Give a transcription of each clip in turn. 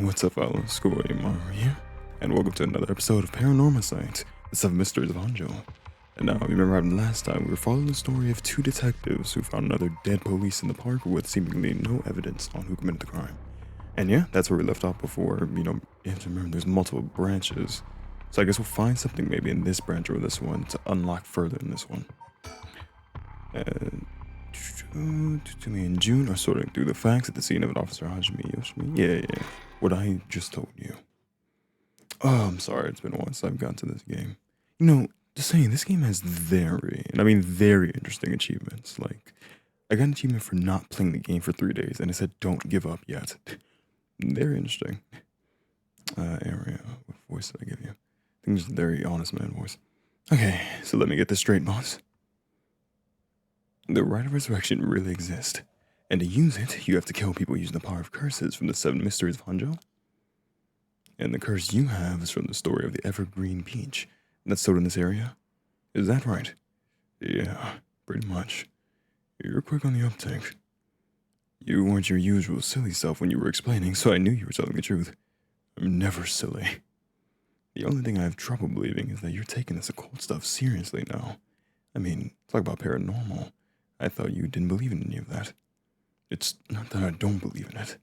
What's up, fellas? Cool Mario here, and welcome to another episode of Paranormasight, the 7 Mysteries of Honjo. And now, you remember how last time we were following the story of two detectives who found another dead police in the park with seemingly no evidence on who committed the crime. And yeah, that's where we left off before. You have to remember there's multiple branches. So I guess we'll find something maybe in this branch or this one to unlock further in this one. To me in June are sorting through the facts at the scene of an Officer Honjo. Yeah. What I just told you. Oh, I'm sorry, it's been a while since I've gotten to this game. Just saying, this game has very interesting achievements. Like, I got an achievement for not playing the game for 3 days, and it said, don't give up yet. Very interesting. Area, what voice did I give you? I think it's a very honest man voice. Okay, so let me get this straight, boss. The right of resurrection really exists, and to use it, you have to kill people using the power of curses from the 7 Mysteries of Honjo. And the curse you have is from the story of the Evergreen Peach that's sold in this area. Is that right? Yeah, pretty much. You're quick on the uptake. You weren't your usual silly self when you were explaining, so I knew you were telling the truth. I'm never silly. The only thing I have trouble believing is that you're taking this occult stuff seriously now. I mean, talk about paranormal. I thought you didn't believe in any of that. It's not that I don't believe in it.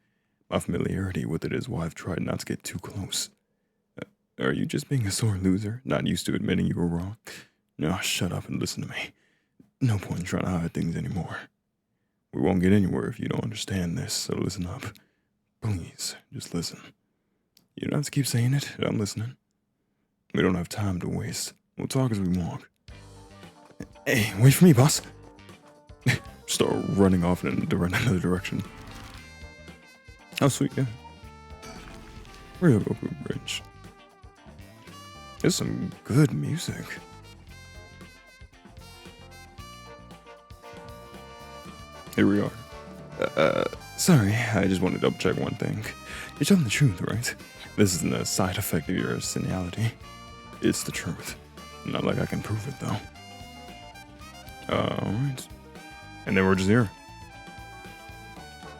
My familiarity with it is why I've tried not to get too close. Are you just being a sore loser, not used to admitting you were wrong? No, shut up and listen to me. No point in trying to hide things anymore. We won't get anywhere if you don't understand this, so listen up. Please, just listen. You don't have to keep saying it, I'm listening. We don't have time to waste. We'll talk as we walk. Hey, wait for me, boss. Start running off in another direction. Oh, sweet, yeah. Ryogoku Bridge. There's some good music. Here we are. Sorry, I just wanted to double check one thing. You're telling the truth, right? This isn't a side effect of your senility. It's the truth. Not like I can prove it, though. Alright. And then we're just here.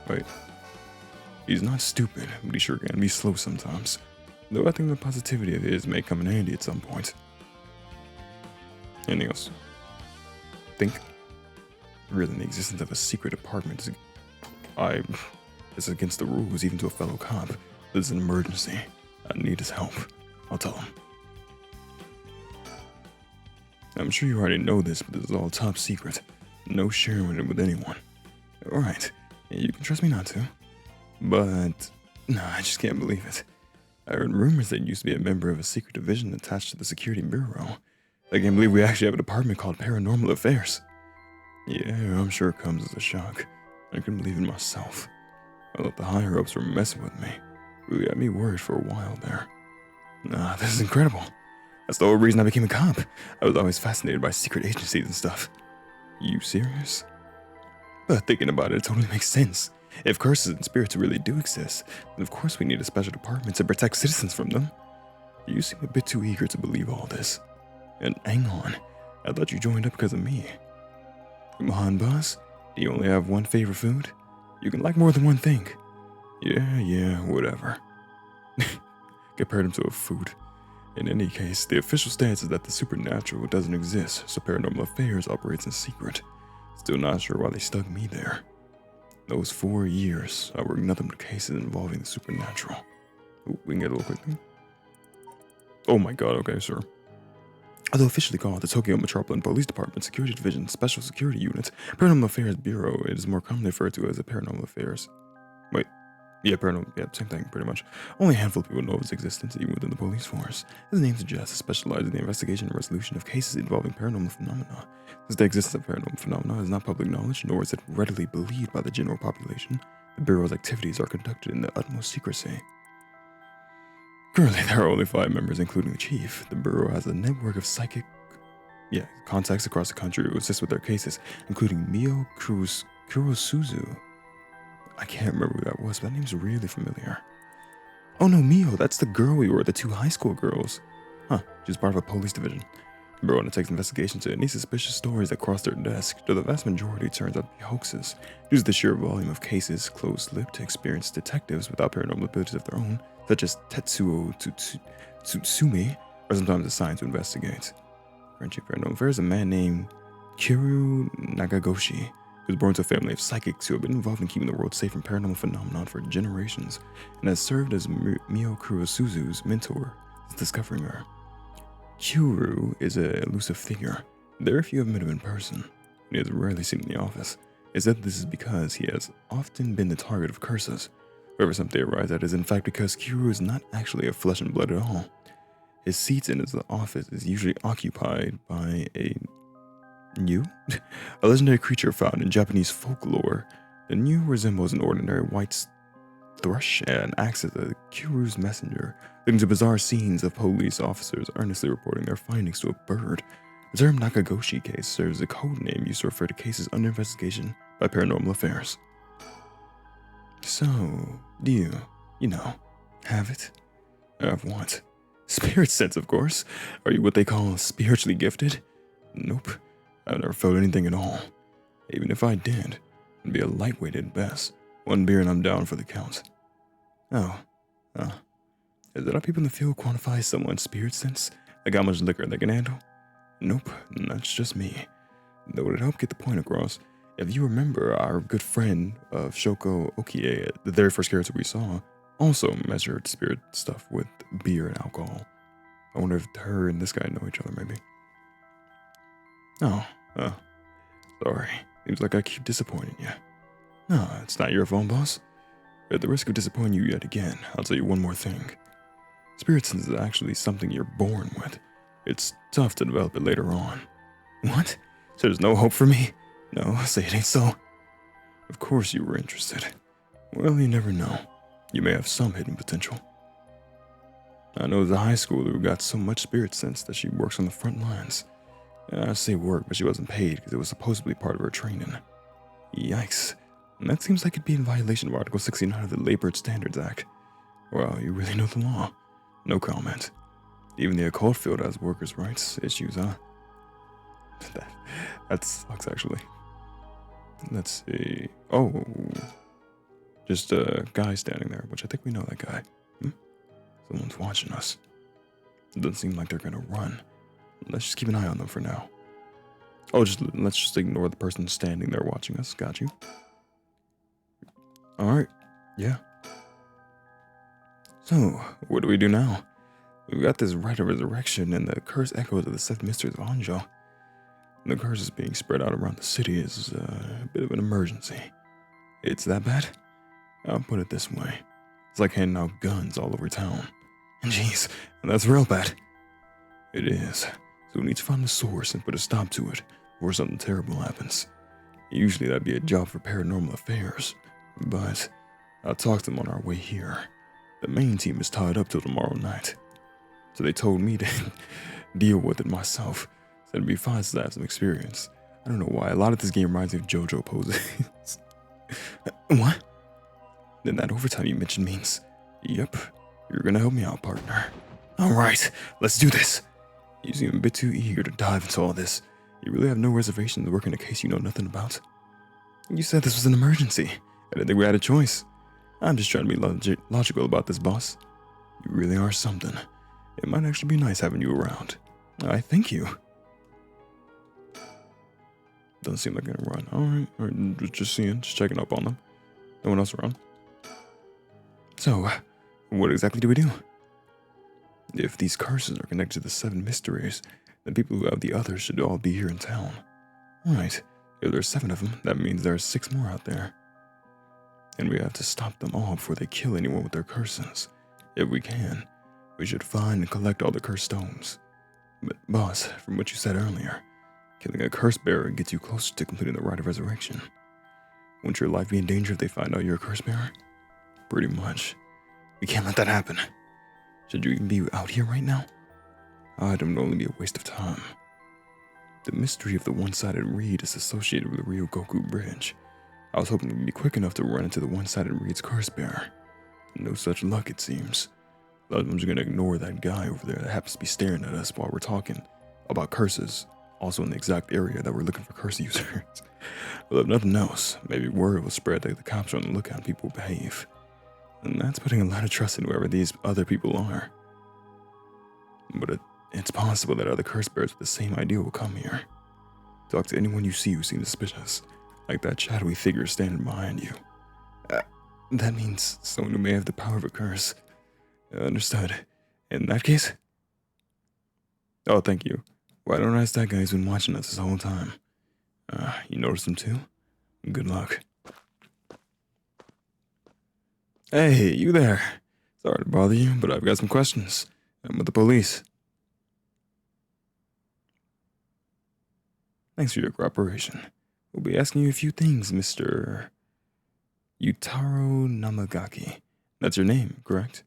Wait. He's not stupid, but he sure can be slow sometimes. Though I think the positivity of his may come in handy at some point. Anything else? Think? Really, the existence of a secret apartment is against the rules, even to a fellow cop. This is an emergency. I need his help. I'll tell him. I'm sure you already know this, but this is all top secret. No sharing it with anyone. Alright, you can trust me not to. But, no, I just can't believe it. I heard rumors that you used to be a member of a secret division attached to the Security Bureau. I can't believe we actually have a department called Paranormal Affairs. Yeah, I'm sure it comes as a shock. I couldn't believe it myself. I thought the higher-ups were messing with me. Really had me worried for a while there. Nah, this is incredible. That's the whole reason I became a cop. I was always fascinated by secret agencies and stuff. You serious? But thinking about it, it totally makes sense. If curses and spirits really do exist, then of course we need a special department to protect citizens from them. You seem a bit too eager to believe all this. And hang on, I thought you joined up because of me. Come on, boss. Do you only have one favorite food? You can like more than one thing. Yeah, whatever. Compared him to a food. In any case, the official stance is that the supernatural doesn't exist, so Paranormal Affairs operates in secret. Still not sure why they stuck me there. Those 4 years, I worked nothing but cases involving the supernatural. Ooh, we can get a little quick thing. Oh my god, okay, sir. Although officially called the Tokyo Metropolitan Police Department Security Division Special Security Unit, Paranormal Affairs Bureau is more commonly referred to as the Paranormal Affairs. Wait. Yeah, same thing, pretty much. Only a handful of people know of its existence, even within the police force. As the name suggests, it specializes in the investigation and resolution of cases involving paranormal phenomena. Since the existence of paranormal phenomena is not public knowledge, nor is it readily believed by the general population, the Bureau's activities are conducted in the utmost secrecy. Currently, there are only 5 members, including the chief. The Bureau has a network of contacts across the country to assist with their cases, including Mio Kurosuzu. I can't remember who that was, but that name's really familiar. Oh no, Mio, that's the girl we were, the 2 high school girls. Huh, she's part of a police division. Bro, when it takes investigation to any suspicious stories that cross their desk, though the vast majority turns out to be hoaxes, due to the sheer volume of cases closed-lipped to experienced detectives without paranormal abilities of their own, such as Tetsuo Tsutsumi, are sometimes assigned to investigate. French paranormal affair is a man named Kiru Nagagoshi, who was born to a family of psychics who have been involved in keeping the world safe from paranormal phenomenon for generations, and has served as Mio Kurosuzu's mentor since discovering her. Kuru is an elusive figure. Very few have met him in person, and he is rarely seen in the office. It's said this is because he has often been the target of curses. However, some theorize that is in fact because Kuru is not actually of flesh and blood at all. His seat in his office is usually occupied by a Nyu, a legendary creature found in Japanese folklore. The Nyu resembles an ordinary white thrush and acts as a Kuru's messenger, leading to bizarre scenes of police officers earnestly reporting their findings to a bird. The term Nakagoshi case serves as a code name used to refer to cases under investigation by paranormal affairs. So, do you have it? Have what? Spirit sense, of course. Are you what they call spiritually gifted? Nope. I've never felt anything at all. Even if I did, it'd be a lightweight at best. One beer and I'm down for the count. Oh. Is that how people in the field quantify someone's spirit sense? Like how much liquor they can handle? Nope, that's just me. Though it'd help get the point across. If you remember, our good friend of Shoko Okie, the very first character we saw, also measured spirit stuff with beer and alcohol. I wonder if her and this guy know each other, maybe. Oh, sorry. Seems like I keep disappointing you. No, it's not your fault, boss. At the risk of disappointing you yet again, I'll tell you one more thing. Spirit sense is actually something you're born with. It's tough to develop it later on. What? So there's no hope for me? No, say it ain't so. Of course you were interested. Well, you never know. You may have some hidden potential. I know the high schooler who got so much spirit sense that she works on the front lines. I say work, but she wasn't paid because it was supposedly part of her training. Yikes. And that seems like it'd be in violation of Article 69 of the Labor Standards Act. Well, you really know the law. No comment. Even the occult field has workers' rights issues, huh? That sucks, actually. Let's see. Oh. Just a guy standing there, which I think we know that guy. Someone's watching us. It doesn't seem like they're gonna run. Let's just keep an eye on them for now. Oh, let's just ignore the person standing there watching us. Got you. Alright. Yeah. So, what do we do now? We've got this rite of resurrection and the curse echoes of the 7 mysteries of Honjo. The curse is being spread out around the city is a bit of an emergency. It's that bad? I'll put it this way. It's like handing out guns all over town. Jeez, that's real bad. It is. So we need to find the source and put a stop to it before something terrible happens. Usually that'd be a job for paranormal affairs, but I'll talk to them on our way here. The main team is tied up till tomorrow night. So they told me to deal with it myself. Said it'd be fine to have some experience. I don't know why. A lot of this game reminds me of JoJo poses. What? Then that overtime you mentioned means... Yep. You're gonna help me out, partner. Alright, let's do this. You seem a bit too eager to dive into all this. You really have no reservation to work in a case you know nothing about. You said this was an emergency. I didn't think we had a choice. I'm just trying to be logical about this, boss. You really are something. It might actually be nice having you around. I thank you. Doesn't seem like they're gonna run. Alright, just seeing, just checking up on them. No one else around. So, what exactly do we do? If these curses are connected to the 7 mysteries, then people who have the others should all be here in town. Right. If there's 7 of them, that means there are 6 more out there. And we have to stop them all before they kill anyone with their curses. If we can, we should find and collect all the cursed stones. But boss, from what you said earlier, killing a curse bearer gets you closer to completing the rite of resurrection. Won't your life be in danger if they find out you're a curse bearer? Pretty much. We can't let that happen. Should you even be out here right now? I'd only be a waste of time. The mystery of the one-sided reed is associated with the Ryogoku Bridge. I was hoping we'd be quick enough to run into the one-sided reed's curse bearer. No such luck, it seems. I'm just gonna ignore that guy over there that happens to be staring at us while we're talking. about curses, also in the exact area that we're looking for curse users. But if nothing else, maybe word will spread that the cops are on the lookout and people behave. And that's putting a lot of trust in whoever these other people are. But it's possible that other curse bearers with the same idea will come here. Talk to anyone you see who seems suspicious, like that shadowy figure standing behind you. That means someone who may have the power of a curse. Understood. In that case? Oh, thank you. Why don't I ask that guy who's been watching us this whole time? You noticed him too? Good luck. Hey, you there. Sorry to bother you, but I've got some questions. I'm with the police. Thanks for your cooperation. We'll be asking you a few things, Mr. Yutaro Namagaki. That's your name, correct?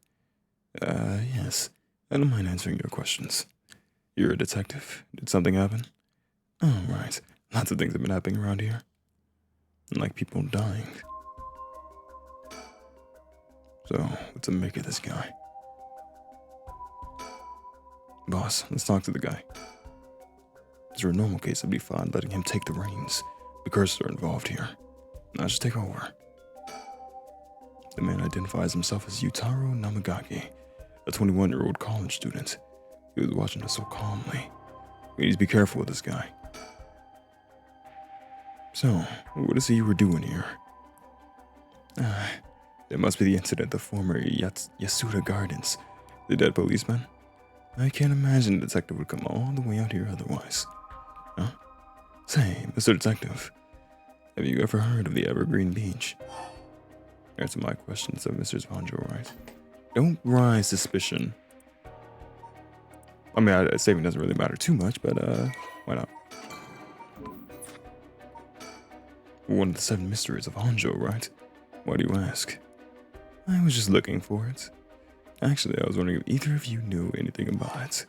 Yes. I don't mind answering your questions. You're a detective. Did something happen? Oh, right. Lots of things have been happening around here. Like people dying. So, what's the make of this guy? Boss, let's talk to the guy. Is there a normal case I'd be fine letting him take the reins? The curses are involved here. Now just take over. The man identifies himself as Yutaro Namagaki, a 21-year-old college student. He was watching us so calmly. We need to be careful with this guy. So, what is it you were doing here? It must be the incident at the former Yasuda Gardens. The dead policeman? I can't imagine a detective would come all the way out here otherwise. Huh? Say, Mr. Detective, have you ever heard of the Evergreen Beach? Answer my questions of Mr. Honjo, right? Don't rise suspicion. I mean, saving doesn't really matter too much, but why not? One of the 7 mysteries of Honjo, right? Why do you ask? I was just looking for it. Actually, I was wondering if either of you knew anything about it.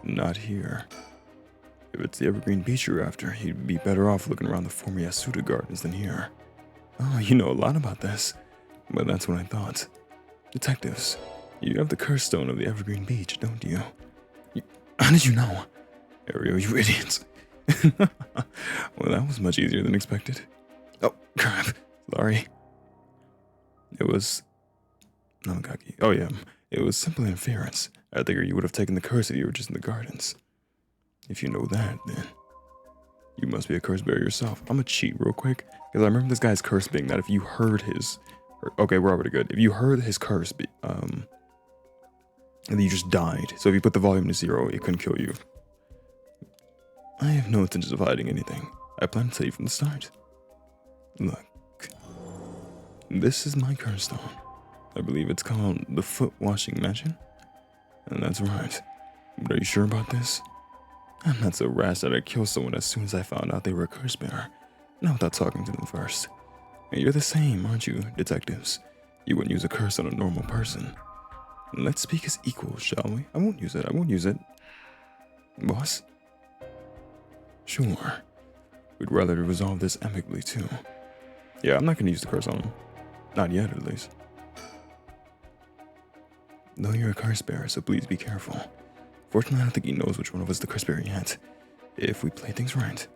Not here. If it's the Evergreen Beach you're after, you'd be better off looking around the former Yasuda Gardens than here. Oh, you know a lot about this. But that's what I thought. Detectives, you have the curse stone of the Evergreen Beach, don't you? How did you know? Ariel, you idiots. Well, that was much easier than expected. Oh, crap. Sorry. It was... Namagaki. Oh, yeah. It was simple interference. I figured you would have taken the curse if you were just in the gardens. If you know that, then... you must be a curse bearer yourself. I'm gonna cheat real quick, because I remember this guy's curse being that if you heard his... okay, we're already good. If you heard his curse, and then you just died. So if you put the volume to 0, it couldn't kill you. I have no intentions of hiding anything. I plan to tell you from the start. Look. This is my curse stone. I believe it's called the Foot Washing Mansion. And that's right. But are you sure about this? I'm not so rash that I'd kill someone as soon as I found out they were a curse bearer. Not without talking to them first. And you're the same, aren't you, detectives? You wouldn't use a curse on a normal person. Let's speak as equals, shall we? I won't use it. Boss? Sure. We'd rather resolve this amicably, too. Yeah, I'm not gonna use the curse on him. Not yet, at least. No, you're a curse bearer, so please be careful. Fortunately, I don't think he knows which one of us is the curse bearer yet. If we play things right,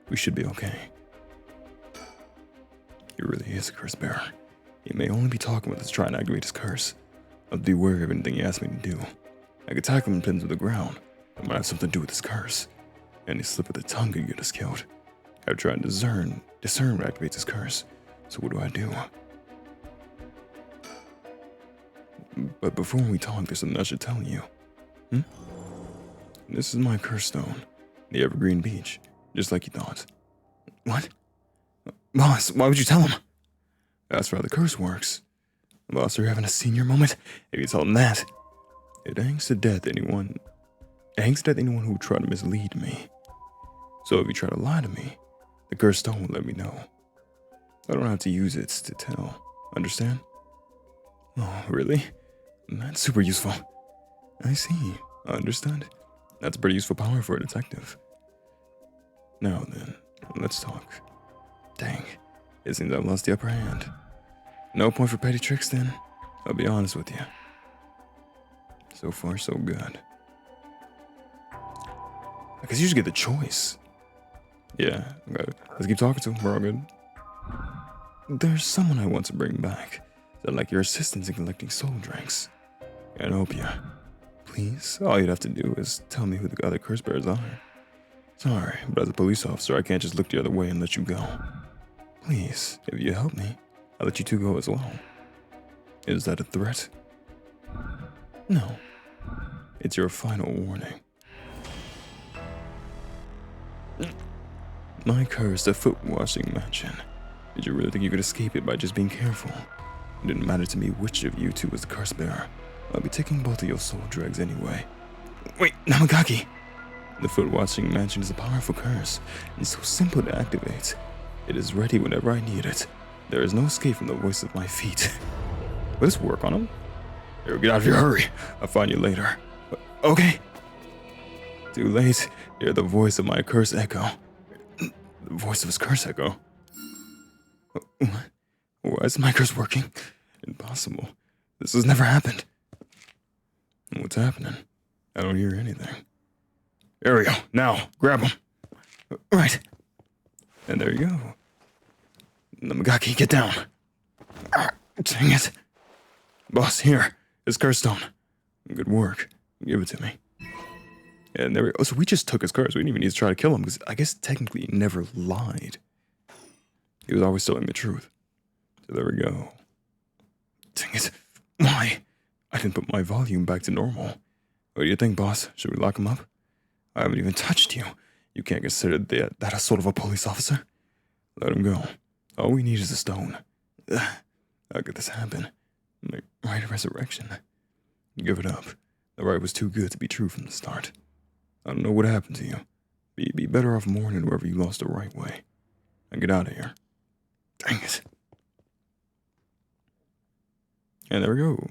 we should be okay. He really is a curse bearer. He may only be talking with us trying to activate his curse. I'll be wary of anything he asks me to do. I could tackle him and pin him to the ground. It might have something to do with his curse. Any slip of the tongue could get us killed. I've tried to discern what activates his curse. So what do? But before we talk, there's something I should tell you. This is my curse stone, the Evergreen Beach, just like you thought. What? Boss, why would you tell him? That's how the curse works. Boss, are you having a senior moment? If you tell him that, it hangs to death anyone who would try to mislead me. So if you try to lie to me, the curse stone will let me know. I don't have to use it to tell. Understand? Oh, really? That's super useful. I see. Understood. That's a pretty useful power for a detective. Now then, let's talk. Dang, it seems I've lost the upper hand. No point for petty tricks then. I'll be honest with you. So far, so good. I guess you should get the choice. Yeah, okay. Let's keep talking to him. We're all good. There's someone I want to bring back. I'd like your assistance in collecting soul drinks. Can't help you. Please, all you'd have to do is tell me who the other curse bearers are. Sorry, but as a police officer, I can't just look the other way and let you go. Please, if you help me, I'll let you two go as well. Is that a threat? No. It's your final warning. My curse, a foot-washing mansion. Did you really think you could escape it by just being careful? It didn't matter to me which of you two was the curse bearer. I'll be taking both of your soul dregs anyway. Wait, Namagaki! The foot-washing mansion is a powerful curse, and so simple to activate. It is ready whenever I need it. There is no escape from the voice of my feet. Will this work on him? Here, get out of here, hurry! I'll find you later. Okay. Too late. Hear the voice of my curse echo. The voice of his curse echo? Why is my curse working? Impossible. This has never happened. What's happening? I don't hear anything. There we go. Now, grab him. Right. And there you go. Namagaki, get down. Dang it. Boss, here. His curse stone. Good work. Give it to me. And there we go. So we just took his curse. We didn't even need to try to kill him because I guess technically he never lied. He was always telling the truth. So there we go. Dang it. Why? I didn't put my volume back to normal. What do you think, boss? Should we lock him up? I haven't even touched you. You can't consider that a sort of a police officer? Let him go. All we need is a stone. How could this happen? My right of resurrection. Give it up. The right was too good to be true from the start. I don't know what happened to you. Be better off mourning whoever you lost the right way. And get out of here. Dang it. And there we go.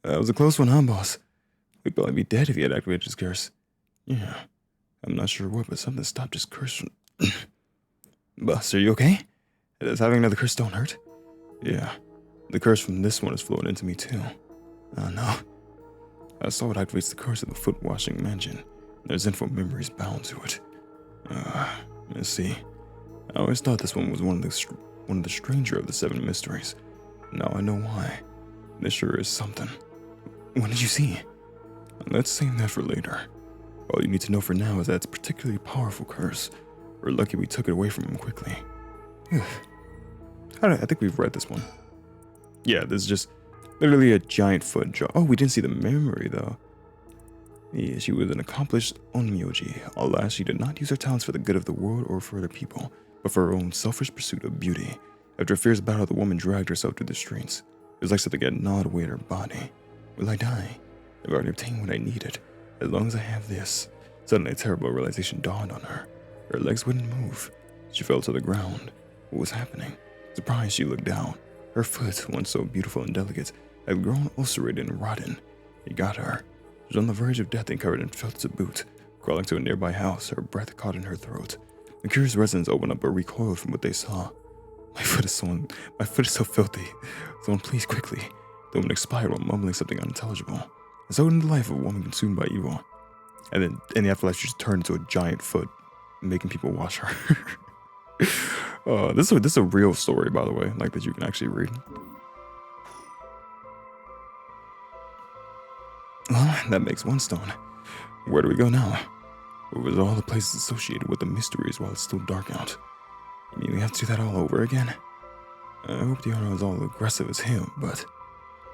That was a close one, huh, boss? We'd probably be dead if he had activated his curse. Yeah. I'm not sure what, but something stopped his curse from... Boss, are you okay? Does having another curse don't hurt? Yeah. The curse from this one is flowing into me, too. Oh, no. I saw it activates the curse of the foot-washing mansion. There's info memories bound to it. Let's see. I always thought this one was one of the stranger of the 7 mysteries. Now I know why. This sure is something. What did you see? Let's save that for later. All you need to know for now is that it's a particularly powerful curse. We're lucky we took it away from him quickly. I think we've read this one. Yeah, this is just literally a giant foot jaw. Oh, we didn't see the memory, though. Yeah, she was an accomplished onmyoji. Alas, she did not use her talents for the good of the world or for other people, but for her own selfish pursuit of beauty. After a fierce battle, the woman dragged herself to the streets. It was like something had gnawed away at her body. Will I die? I've already obtained what I needed. As long as I have this. Suddenly, a terrible realization dawned on her. Her legs wouldn't move. She fell to the ground. What was happening? Surprised, she looked down. Her foot, once so beautiful and delicate, had grown ulcerated and rotten. He got her. She was on the verge of death and covered in felt to boot. Crawling to a nearby house, her breath caught in her throat. The curious residents opened up but recoiled from what they saw. My foot is so filthy. Someone please quickly. The woman expired while mumbling something unintelligible. And so ended the life of a woman consumed by evil. And then in the afterlife, she just turned into a giant foot, making people wash her. This is a real story, by the way, like that you can actually read. Well, that makes one stone. Where do we go now? What was all the places associated with the mysteries while it's still dark out? You mean we have to do that all over again? I hope the owner is all aggressive as him, but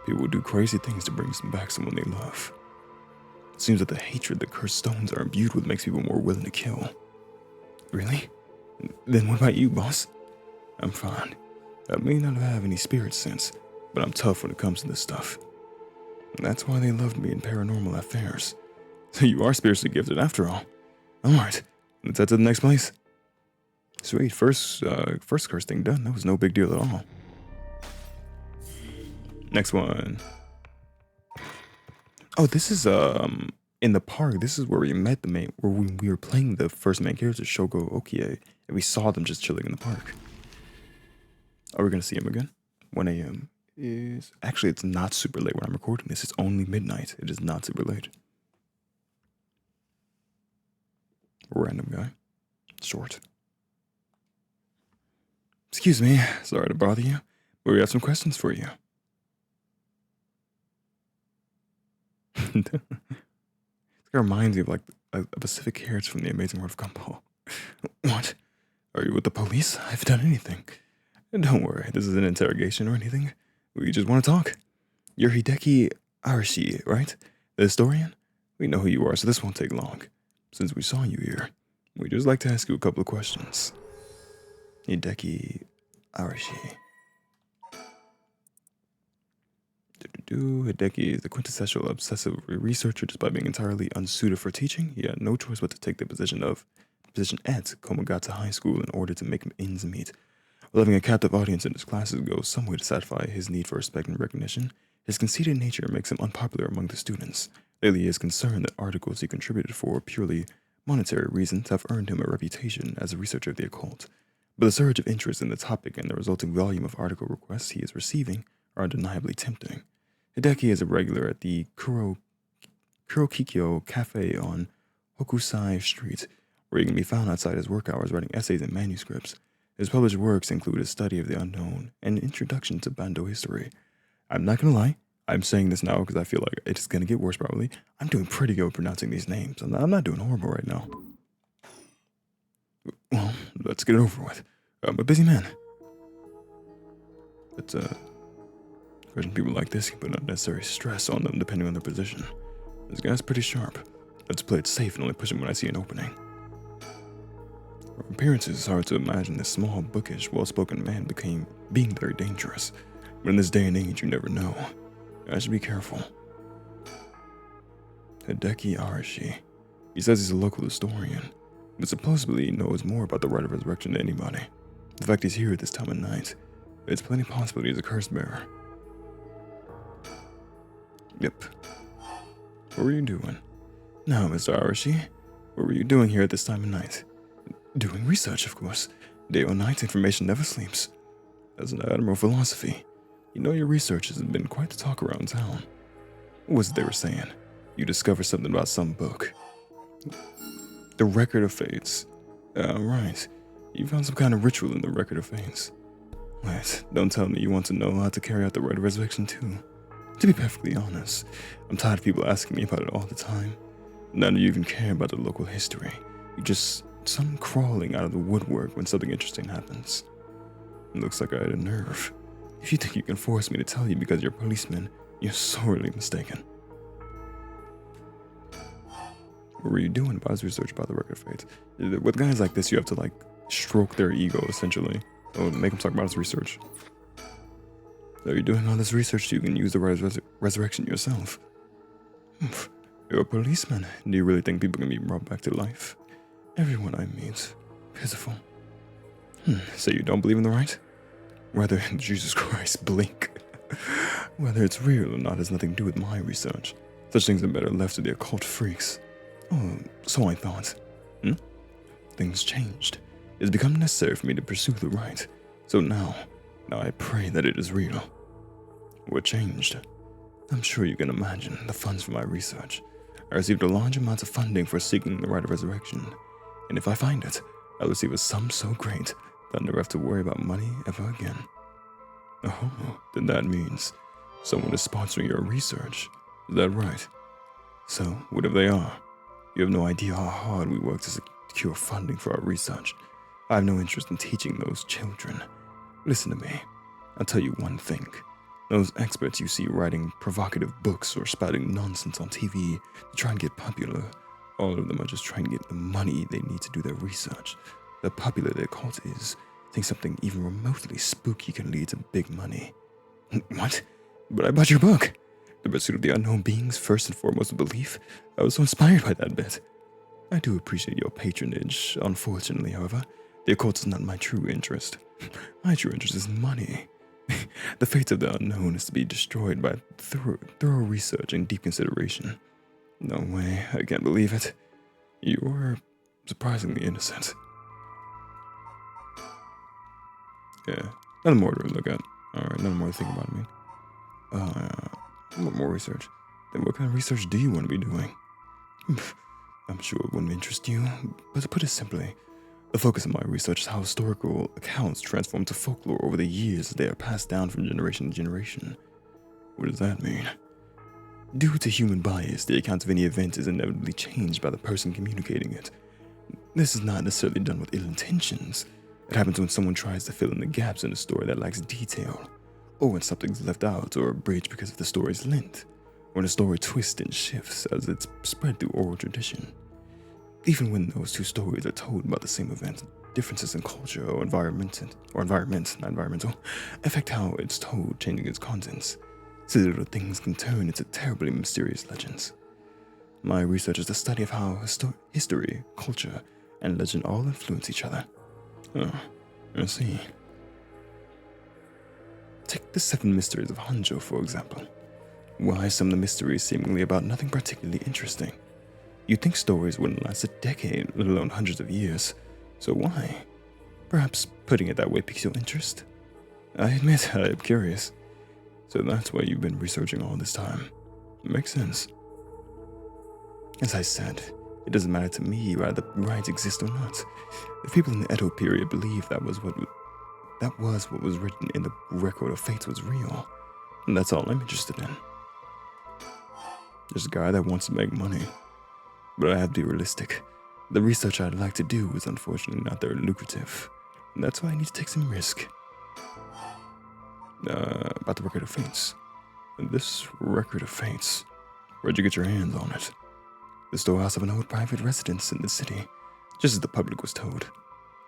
people will do crazy things to bring back someone they love. It seems that the hatred the cursed stones are imbued with makes people more willing to kill. Really? Then what about you, boss? I'm fine. I may not have any spirit sense, but I'm tough when it comes to this stuff. And that's why they loved me in paranormal affairs. So you are spiritually gifted after all. Alright, let's head to the next place. Sweet, first curse thing done. That was no big deal at all. Next one. Oh, this is in the park. This is where we met where we were playing the first main character, Shogo Okie, and we saw them just chilling in the park. Are we gonna see him again? 1 a.m. is actually it's not super late when I'm recording this. It's only midnight. It is not super late. Random guy. Short. Excuse me, sorry to bother you, but we have some questions for you. This guy reminds me of like a Pacific Carrots from The Amazing World of Gumball. What? Are you with the police? I haven't done anything. Don't worry, this isn't an interrogation or anything. We just want to talk. You're Hideki Arashi, right? The historian? We know who you are, so this won't take long. Since we saw you here, we'd just like to ask you a couple of questions. Hideki Arashi. Hideki is the quintessential obsessive researcher. Despite being entirely unsuited for teaching, he had no choice but to take the position at Komagata High School in order to make ends meet. While having a captive audience in his classes goes some way to satisfy his need for respect and recognition, his conceited nature makes him unpopular among the students. Lately, he is concerned that articles he contributed for purely monetary reasons have earned him a reputation as a researcher of the occult. But the surge of interest in the topic and the resulting volume of article requests he is receiving are undeniably tempting. Hideki is a regular at the Kurokikyo Cafe on Hokusai Street, where he can be found outside his work hours writing essays and manuscripts. His published works include a study of the unknown and an introduction to Bando history. I'm not gonna lie, I'm saying this now because I feel like it's gonna get worse probably. I'm doing pretty good pronouncing these names. I'm not doing horrible right now. Well, let's get it over with. I'm a busy man. But, question people like this can put unnecessary stress on them depending on their position. This guy's pretty sharp. Let's play it safe and only push him when I see an opening. From appearances, it's hard to imagine this small, bookish, well-spoken man being very dangerous. But in this day and age, you never know. I should be careful. Hideki Arashi. He says he's a local historian, but supposedly he knows more about the rite of resurrection than anybody. The fact he's here at this time of night, it's plenty possible he's a curse bearer. Yep. What were you doing? Now, Mr. Arashi, what were you doing here at this time of night? Doing research, of course. Day or night, information never sleeps. That's an admirable philosophy. You know your research has been quite the talk around town. What was it they were saying? You discovered something about some book. The Record of Fates. Right. You found some kind of ritual in the Record of Fates. Wait, don't tell me you want to know how to carry out the rite of resurrection too. To be perfectly honest, I'm tired of people asking me about it all the time. None of you even care about the local history. You just some crawling out of the woodwork when something interesting happens. It looks like I had a nerve. If you think you can force me to tell you because you're a policeman, you're sorely mistaken. What were you doing about his research about the Record of Fate? With guys like this, you have to like stroke their ego essentially. So make him talk about his research. So you're doing all this research so you can use the resurrection yourself. You're a policeman. Do you really think people can be brought back to life? Everyone I meet. Pitiful. So you don't believe in the right? Whether, Jesus Christ, blink. Whether it's real or not has nothing to do with my research. Such things are better left to the occult freaks. Oh, so I thought. Things changed. It's become necessary for me to pursue the right. So now I pray that it is real. What changed? I'm sure you can imagine the funds for my research. I received a large amount of funding for seeking the rite of resurrection. And if I find it, I'll receive a sum so great that I'll never have to worry about money ever again. Oh, then that means someone is sponsoring your research. Is that right? So, whatever they are, you have no idea how hard we work to secure funding for our research. I have no interest in teaching those children. Listen to me. I'll tell you one thing. Those experts you see writing provocative books or spouting nonsense on TV to try and get popular, all of them are just trying to get the money they need to do their research. The popular the occult is, think something even remotely spooky can lead to big money. What? But I bought your book. The pursuit of the unknown beings, first and foremost a belief. I was so inspired by that bit. I do appreciate your patronage. Unfortunately, however, the occult is not my true interest. My true interest is money. The fate of the unknown is to be destroyed by thorough research and deep consideration. No way, I can't believe it. You're surprisingly innocent. Yeah, nothing more to look at. Alright, nothing more to think about, I mean. More research. Then what kind of research do you want to be doing? I'm sure it wouldn't interest you, but to put it simply, the focus of my research is how historical accounts transform to folklore over the years as they are passed down from generation to generation. What does that mean? Due to human bias, the account of any event is inevitably changed by the person communicating it. This is not necessarily done with ill intentions. It happens when someone tries to fill in the gaps in a story that lacks detail, or when something's left out or abridged because of the story's length, or when a story twists and shifts as it's spread through oral tradition. Even when those two stories are told about the same event, differences in culture or environment, affect how it's told, changing its contents. So little things can turn into terribly mysterious legends. My research is the study of how history, culture, and legend all influence each other. Oh, I see. Take the 7 mysteries of Honjo, for example. Why some of the mysteries seemingly about nothing particularly interesting? You'd think stories wouldn't last a decade, let alone hundreds of years. So why? Perhaps putting it that way piques your interest? I admit I am curious. So that's why you've been researching all this time. Makes sense. As I said, it doesn't matter to me whether the rites exist or not. If people in the Edo period believed that was what was written in the record of fates was real, and that's all I'm interested in. There's a guy that wants to make money, but I have to be realistic. The research I'd like to do is unfortunately not very lucrative, and that's why I need to take some risk. About the record of fates. This record of fates, where'd you get your hands on it? The storehouse of an old private residence in the city, just as the public was told.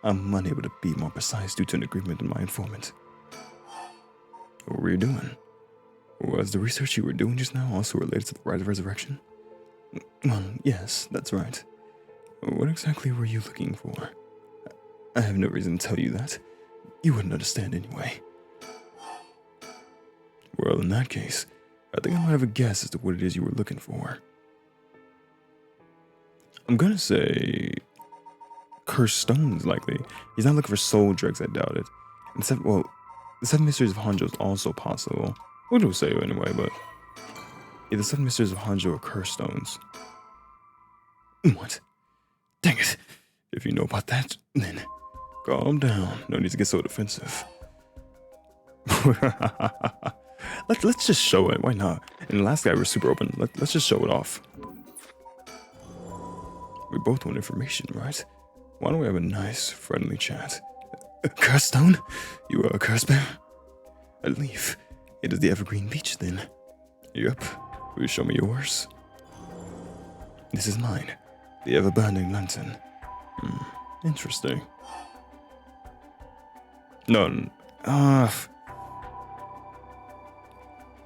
I'm unable to be more precise due to an agreement with my informant. What were you doing? Was the research you were doing just now also related to the rite of resurrection? Well, yes, that's right. What exactly were you looking for? I have no reason to tell you that. You wouldn't understand anyway. Well, in that case, I think I might have a guess as to what it is you were looking for. I'm gonna say cursed stones, likely. He's not looking for soul drugs, I doubt it. The 7 mysteries of Honjo is also possible. What do we say anyway, but yeah, the 7 mysteries of Honjo are cursed stones. What? Dang it. If you know about that, then calm down. No need to get so defensive. Let's just show it. Why not? And the last guy was super open. Let's just show it off. We both want information, right? Why don't we have a nice, friendly chat? A curse stone? You are a curse bear? A leaf? It is the evergreen beech, then. Yep. Will you show me yours? This is mine. The ever-burning lantern. Interesting. No.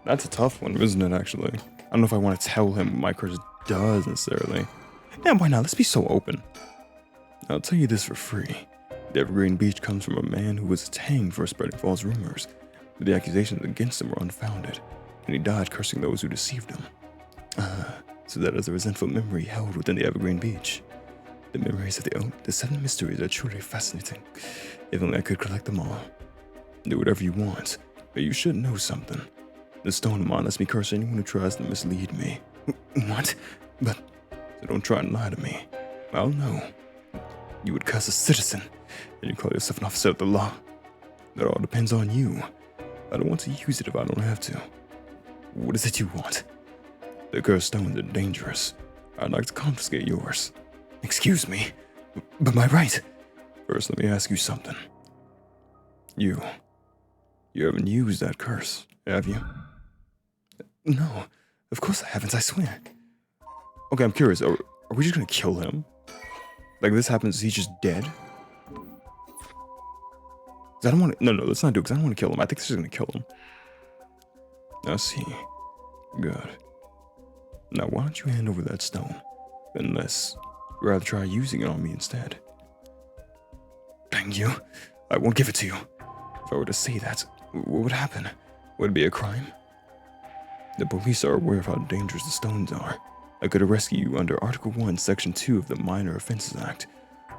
That's a tough one, isn't it, actually? I don't know if I want to tell him what my curse does, necessarily. Yeah, why not? Let's be so open. I'll tell you this for free. The evergreen beech comes from a man who was hanged for spreading false rumors, but the accusations against him were unfounded, and he died cursing those who deceived him. So that is a resentful memory held within the evergreen beech. The memories of the 7 mysteries are truly fascinating. If only I could collect them all. Do whatever you want, but you should know something. The stone of mine lets me curse anyone who tries to mislead me. What? But so don't try and lie to me. I'll know. You would curse a citizen, and you call yourself an officer of the law. That all depends on you. I don't want to use it if I don't have to. What is it you want? The cursed stones are dangerous. I'd like to confiscate yours. Excuse me, but my right. First, let me ask you something. You haven't used that curse, have you? No, of course I haven't, I swear. Okay, I'm curious, are we just gonna kill him? Like, this happens, is he just dead? 'Cause I don't want to, no, let's not do it, because I don't want to kill him. I think this is gonna kill him. I see. Good. Now, why don't you hand over that stone? Unless you'd rather try using it on me instead. Dang you. I won't give it to you. If I were to say that, what would happen? Would it be a crime? The police are aware of how dangerous the stones are. I could arrest you under Article 1, Section 2 of the Minor Offenses Act,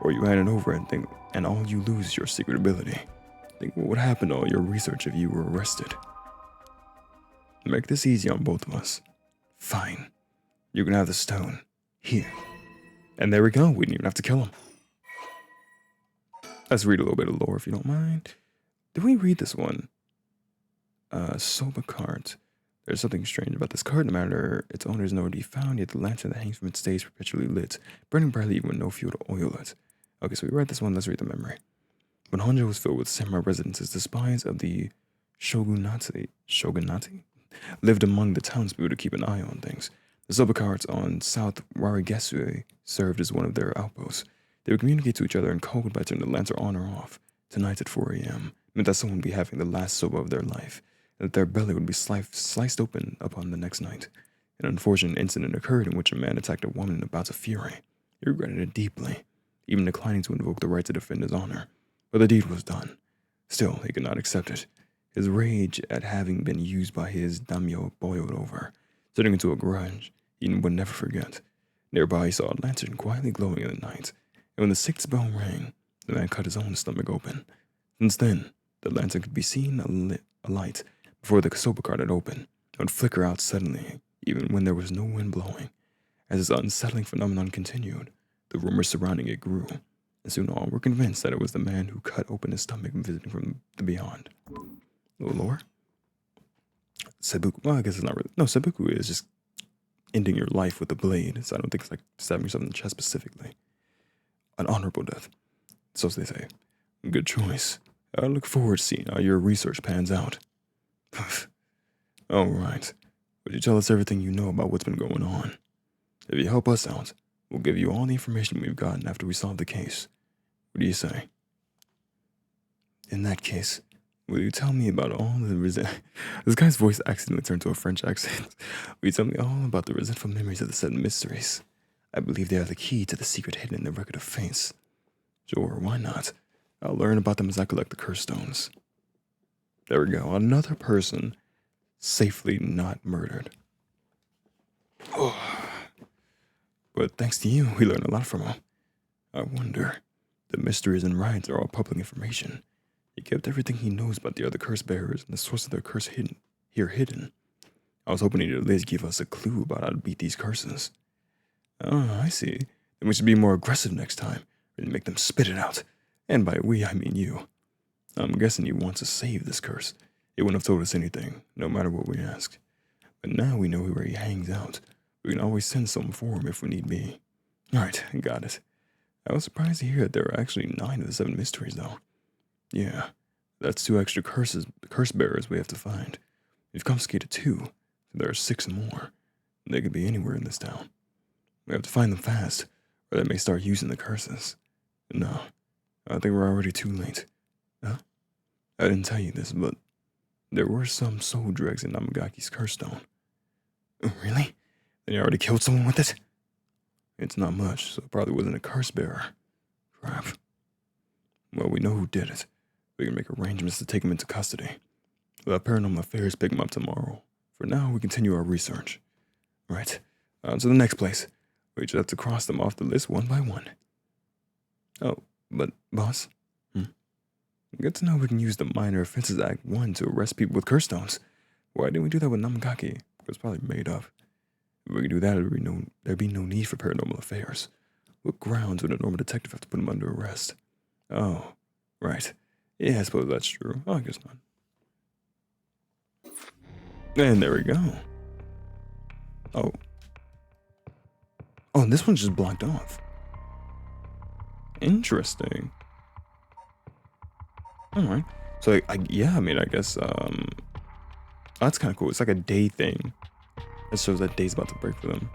or you hand it over and all you lose is your secret ability. Think what would happen to all your research if you were arrested. Make this easy on both of us. Fine. You can have the stone. Here. And there we go. We didn't even have to kill him. Let's read a little bit of lore if you don't mind. Did we read this one? Soba card. There's something strange about this card. No matter its owner is nowhere to be found, yet the lantern that hangs from it stays perpetually lit, burning brightly even with no fuel to oil it. Okay, so we read this one. Let's read the memory. When Honjo was filled with samurai residences, the spies of the shogunate lived among the townspeople to keep an eye on things. The soba cards on South Warigesue served as one of their outposts. They would communicate to each other in code by turning the lantern on or off. Tonight at 4 a.m. meant that someone would be having the last soba of their life, and that their belly would be sliced open upon the next night. An unfortunate incident occurred in which a man attacked a woman in a bout of fury. He regretted it deeply, even declining to invoke the right to defend his honor. But the deed was done. Still, he could not accept it. His rage at having been used by his daimyo boiled over, turning into a grudge he would never forget. Nearby, he saw a lantern quietly glowing in the night, and when the 6th bell rang, the man cut his own stomach open. Since then, the lantern could be seen alight before the soba card had opened. It would flicker out suddenly, even when there was no wind blowing. As this unsettling phenomenon continued, the rumors surrounding it grew, and soon all were convinced that it was the man who cut open his stomach visiting from the beyond. A little lore? Seppuku, well, I guess it's not really. No, seppuku is just ending your life with a blade, so I don't think it's like stabbing yourself in the chest specifically. An honorable death, so they say. Good choice. I look forward to seeing how your research pans out. All right. Would you tell us everything you know about what's been going on? If you help us out, we'll give you all the information we've gotten after we solve the case. What do you say? In that case, will you tell me about all the This guy's voice accidentally turned to a French accent. Will you tell me all about the resentful memories of the 7 mysteries? I believe they are the key to the secret hidden in the record of fates. Sure, why not? I'll learn about them as I collect the curse stones. There we go. Another person safely not murdered. Oh. But thanks to you, we learned a lot from him. I wonder. The mysteries and rites are all public information. He kept everything he knows about the other curse bearers and the source of their curse hidden. I was hoping he'd at least give us a clue about how to beat these curses. Oh, I see. Then we should be more aggressive next time, and make them spit it out. And by we, I mean you. I'm guessing you want to save this curse. He wouldn't have told us anything, no matter what we asked. But now we know where he hangs out. We can always send someone for him if we need be. Alright, got it. I was surprised to hear that there are actually 9 of the 7 mysteries, though. Yeah, that's 2 extra curse bearers we have to find. We've confiscated 2, so there are 6 more. They could be anywhere in this town. We have to find them fast, or they may start using the curses. No, I think we're already too late. Huh? I didn't tell you this, but there were some soul dregs in Namagaki's curse stone. Oh, really? Then you already killed someone with it? It's not much, so it probably wasn't a curse bearer. Crap. Well, we know who did it. We can make arrangements to take him into custody. We'll have Paranormal Affairs pick him up tomorrow. For now, we continue our research. Right. On to the next place. We just have to cross them off the list one by one. Oh, but, boss? Good to know we can use the Minor Offenses Act 1 to arrest people with curse stones. Why didn't we do that with Namagaki? It was probably made up. If we could do that, there'd be no need for Paranormal Affairs. What grounds would a normal detective have to put him under arrest? Oh, right. Yeah, I suppose that's true. Oh, I guess not. And there we go. Oh. Oh, and this one's just blocked off. Interesting. Alright. So, I guess, that's kind of cool. It's like a day thing. It shows that day's about to break for them.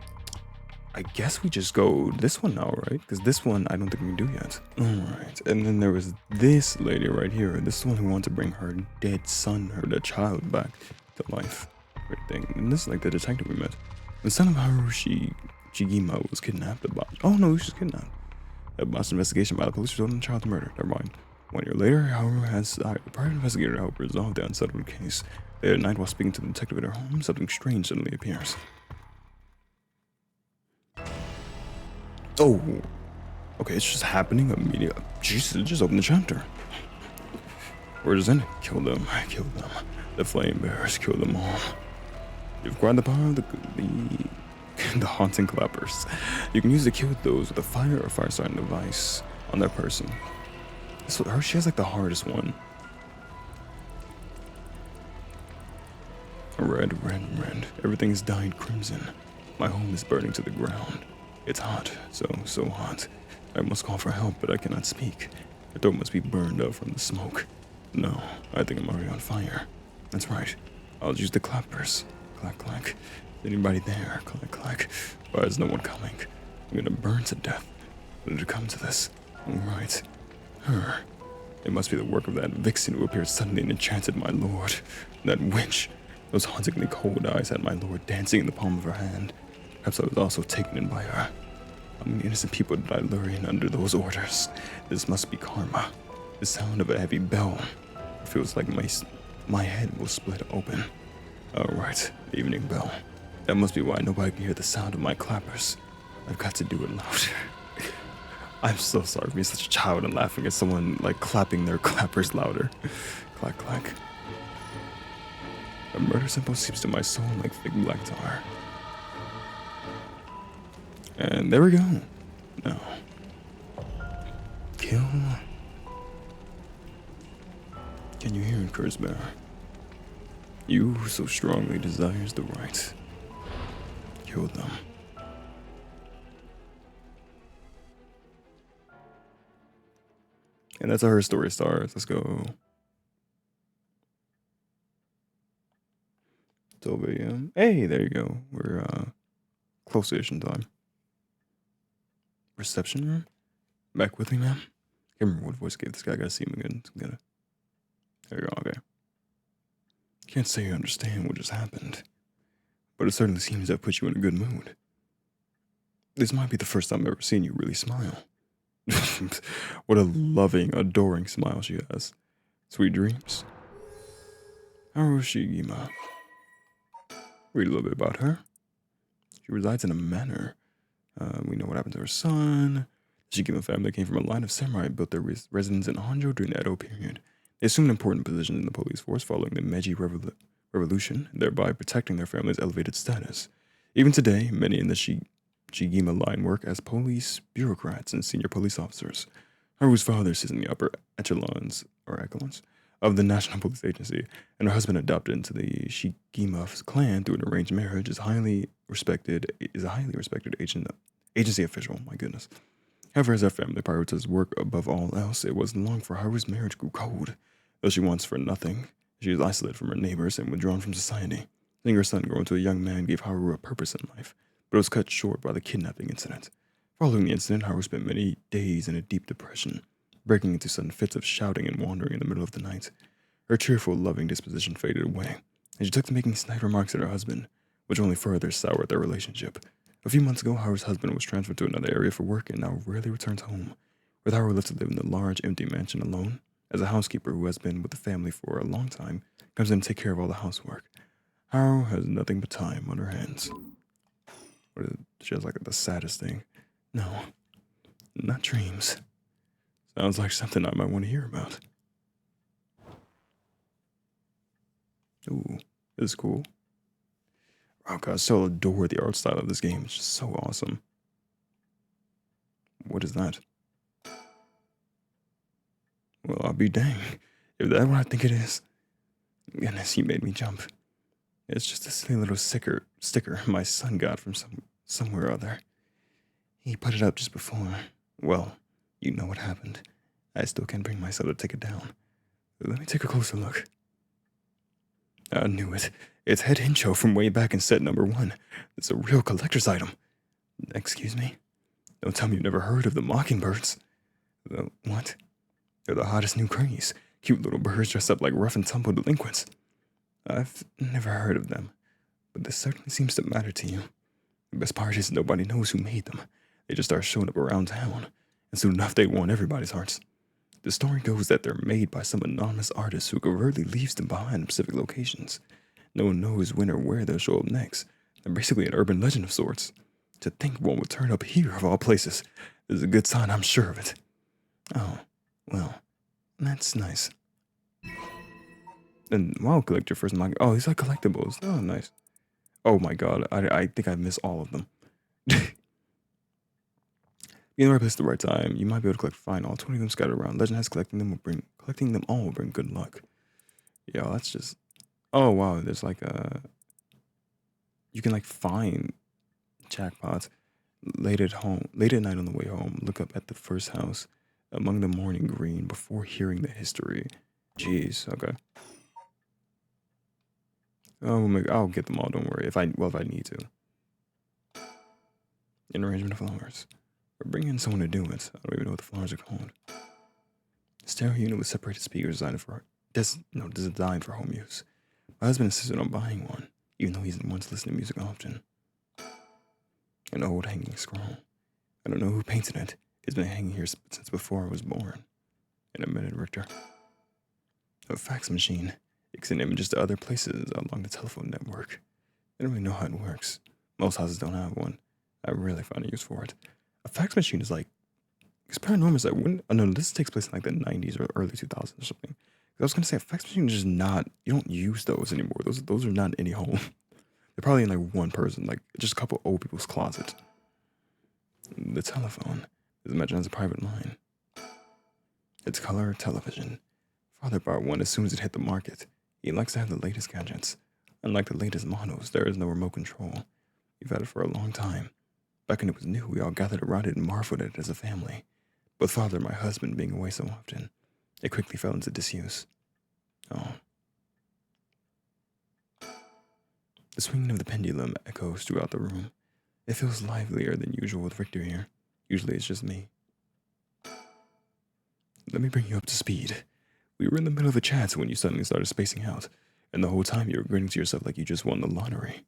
I guess we just go this one now, right? Because this one, I don't think we can do yet. Alright. And then there was this lady right here. This is the one who wanted to bring her dead son, her dead child back to life. Great thing. And this is like the detective we met. The son of Harushi Chigima was kidnapped. Oh no, she was kidnapped. A botched investigation by the police resulted in the child's murder. Never mind. 1 year later, Haru has hired a private investigator to help resolve the unsettled case. Later at night, while speaking to the detective at her home, something strange suddenly appears. Oh, okay, it's just happening immediately. Jesus, just open the chapter. Where does it end? Kill them, kill them. The flame bearers, kill them all. You've acquired the power of the The haunting clappers. You can use to kill those with a fire or fire starting device on that person. So she has like the hardest one. Red, red, red. Everything is dyed crimson. My home is burning to the ground. It's hot, so hot. I must call for help, but I cannot speak. My throat must be burned up from the smoke. No, I think I'm already on fire. That's right. I'll use the clappers. Clack, clack. Is anybody there? Clack, clack. Why is no one coming? I'm gonna burn to death. When did it come to this? Right. Her. It must be the work of that vixen who appeared suddenly and enchanted my lord. That witch. Those hauntingly cold eyes had my lord dancing in the palm of her hand. Perhaps I was also taken in by her. How many innocent people did I lure in under those orders? This must be karma. The sound of a heavy bell. It feels like my head will split open. Oh, right, the evening bell. That must be why nobody can hear the sound of my clappers. I've got to do it louder. I'm so sorry for being such a child and laughing at someone like clapping their clappers louder. Clack, clack. A murder symbol seeps to my soul like thick black tar. And there we go. Now, kill. Can you hear it, curse bearer? You who so strongly desires the right. Kill them. And that's how her story starts. Let's go. 12 a.m. Hey, there you go. We're close-ish in time. Reception room? Back with me, ma'am? Can't remember what voice I gave this guy. I gotta see him again. There you go, okay. Can't say you understand what just happened, but it certainly seems to have put you in a good mood. This might be the first time I've ever seen you really smile. What a loving, adoring smile she has. Sweet dreams. How is she, Gima? Read a little bit about her. She resides in a manor. We know what happened to her son. The Shigima family came from a line of samurai built their residence in Honjo during the Edo period. They assumed important positions in the police force following the Meiji Revolution, thereby protecting their family's elevated status. Even today, many in the Shigima line work as police bureaucrats and senior police officers. Haru's father sits in the upper echelons of the National Police Agency, and her husband, adopted into the Shigima clan through an arranged marriage, is a highly respected agency official. My goodness. However, as our family prioritized work above all else, it wasn't long for Haru's marriage grew cold. Though she wants for nothing, she was isolated from her neighbors and withdrawn from society. Seeing her son grow into a young man gave Haru a purpose in life, but it was cut short by the kidnapping incident. Following the incident, Haru spent many days in a deep depression, breaking into sudden fits of shouting and wandering in the middle of the night. Her cheerful, loving disposition faded away, and she took to making snide remarks at her husband, which only further soured their relationship. A few months ago, Haru's husband was transferred to another area for work and now rarely returns home. With Haru left to live in the large, empty mansion alone, as a housekeeper who has been with the family for a long time comes in to take care of all the housework. Haru has nothing but time on her hands. What is it? She has like the saddest thing. No, not dreams. Sounds like something I might want to hear about. Ooh, this is cool. Oh god, I so adore the art style of this game. It's just so awesome. What is that? Well, I'll be dang. If that's what I think it is. Goodness, you made me jump. It's just a silly little sticker my son got from somewhere or other. He put it up just before. Well, you know what happened. I still can't bring myself to take it down. Let me take a closer look. I knew it. It's Head Honjo from way back in set number 1. It's a real collector's item. Excuse me? Don't tell me you've never heard of the Mockingbirds. What? They're the hottest new craze. Cute little birds dressed up like rough and tumble delinquents. I've never heard of them, but this certainly seems to matter to you. The best part is nobody knows who made them. They just start showing up around town, and soon enough they won everybody's hearts. The story goes that they're made by some anonymous artist who covertly leaves them behind in specific locations. No one knows when or where they'll show up next. They're basically an urban legend of sorts. To think one would turn up here of all places is a good sign, I'm sure of it. Oh, well, that's nice. And wow, collect your first manga. Oh, these are collectibles. Oh, nice. Oh my god, I think I missed all of them. Be in the right place at the right time. You might be able to find all 20 of them scattered around. Legend has collecting them all will bring good luck. Yo, that's just. Oh wow, there's like a. You can like find jackpots late at night on the way home. Look up at the first house among the morning green before hearing the history. Jeez, okay. Oh, I'll get them all. Don't worry. If I need to. An arrangement of flowers. Or bring in someone to do it. I don't even know what the flowers are called. Stereo unit with separated speakers designed for home use. My husband insisted on buying one, even though he doesn't want to listen to music often. An old hanging scroll. I don't know who painted it. It's been hanging here since before I was born. In a minute, Richter. A fax machine. It can send images to other places along the telephone network. I don't really know how it works. Most houses don't have one. I really find a use for it. A fax machine is like, because Paranormasight, no, this takes place in like the 90s or early 2000s or something. I was going to say, a fax machine is just not, you don't use those anymore. Those are not in any home. They're probably in like one person, like just a couple old people's closet. The telephone is imagined as a private line. It's color television. Father bought one as soon as it hit the market. He likes to have the latest gadgets. Unlike the latest models, there is no remote control. We've had it for a long time. Back when it was new, we all gathered around it and marveled at it as a family. But Father and my husband being away so often, it quickly fell into disuse. Oh. The swinging of the pendulum echoes throughout the room. It feels livelier than usual with Richter here. Usually it's just me. Let me bring you up to speed. We were in the middle of a chat when you suddenly started spacing out, and the whole time you were grinning to yourself like you just won the lottery.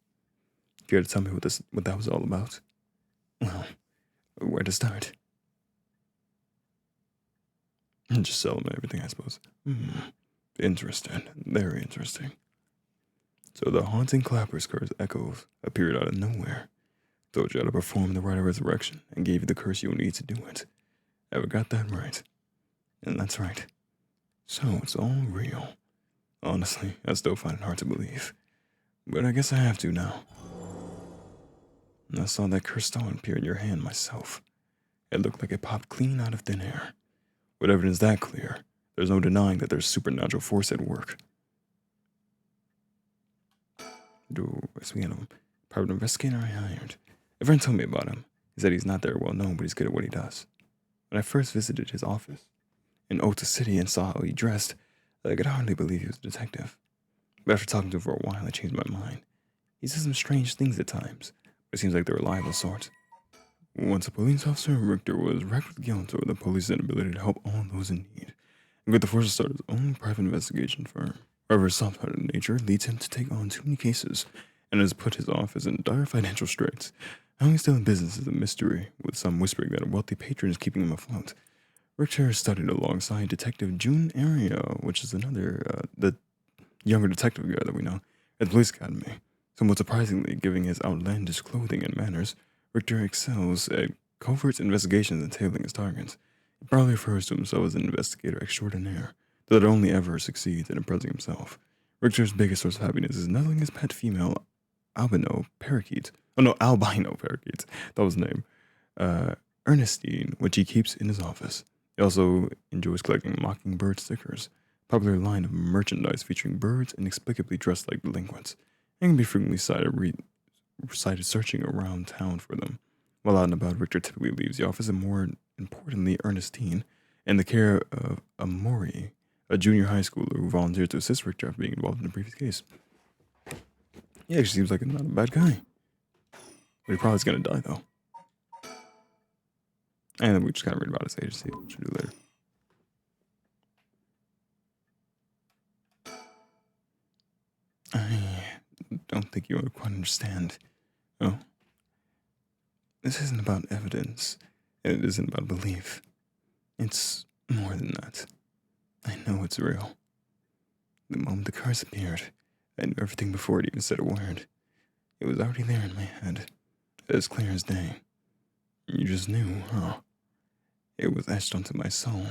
Care to tell me what that was all about? Well, where to start? Just sell them everything, I suppose. Interesting. Very interesting. So the haunting clapper's curse echoes appeared out of nowhere. Told you how to perform the rite of resurrection and gave you the curse you will need to do it. Ever got that right? And that's right. So it's all real. Honestly, I still find it hard to believe. But I guess I have to now. And I saw that cursed stone appear in your hand myself. It looked like it popped clean out of thin air. With evidence that clear, there's no denying that there's supernatural force at work. Speaking of him, private investigator I hired. A friend told me about him. He said he's not very well known, but he's good at what he does. When I first visited his office in Ota City and saw how he dressed, I could hardly believe he was a detective. But after talking to him for a while, I changed my mind. He says some strange things at times, but it seems like the reliable sort. Once a police officer, Richter was wrecked with guilt over the police's inability to help all those in need, and got the force to start his own private investigation firm. However, his soft-hearted nature leads him to take on too many cases, and has put his office in dire financial straits. How he's still in business is a mystery, with some whispering that a wealthy patron is keeping him afloat. Richter studied alongside Detective June Area, which is the younger detective guy that we know, at the police academy. Somewhat surprisingly, given his outlandish clothing and manners, Richter excels at covert investigations and tailing his targets. He probably refers to himself as an investigator extraordinaire, though that only ever succeeds in impressing himself. Richter's biggest source of happiness is nuzzling his pet female albino parakeet. That was the name. Ernestine, which he keeps in his office. He also enjoys collecting mockingbird stickers, a popular line of merchandise featuring birds inexplicably dressed like delinquents, and can be frequently cited searching around town for them. While out and about, Richter typically leaves the office, and more importantly, Ernestine, in the care of Amori, a junior high schooler who volunteered to assist Richter after being involved in the previous case. He actually seems like not a bad guy. But he probably is going to die, though. And then we just kind of read about his agency, which we'll do later. I don't think you quite understand. Oh. This isn't about evidence, and it isn't about belief. It's more than that. I know it's real. The moment the curse appeared, I knew everything before it even said a word. It was already there in my head, as clear as day. You just knew, huh? It was etched onto my soul,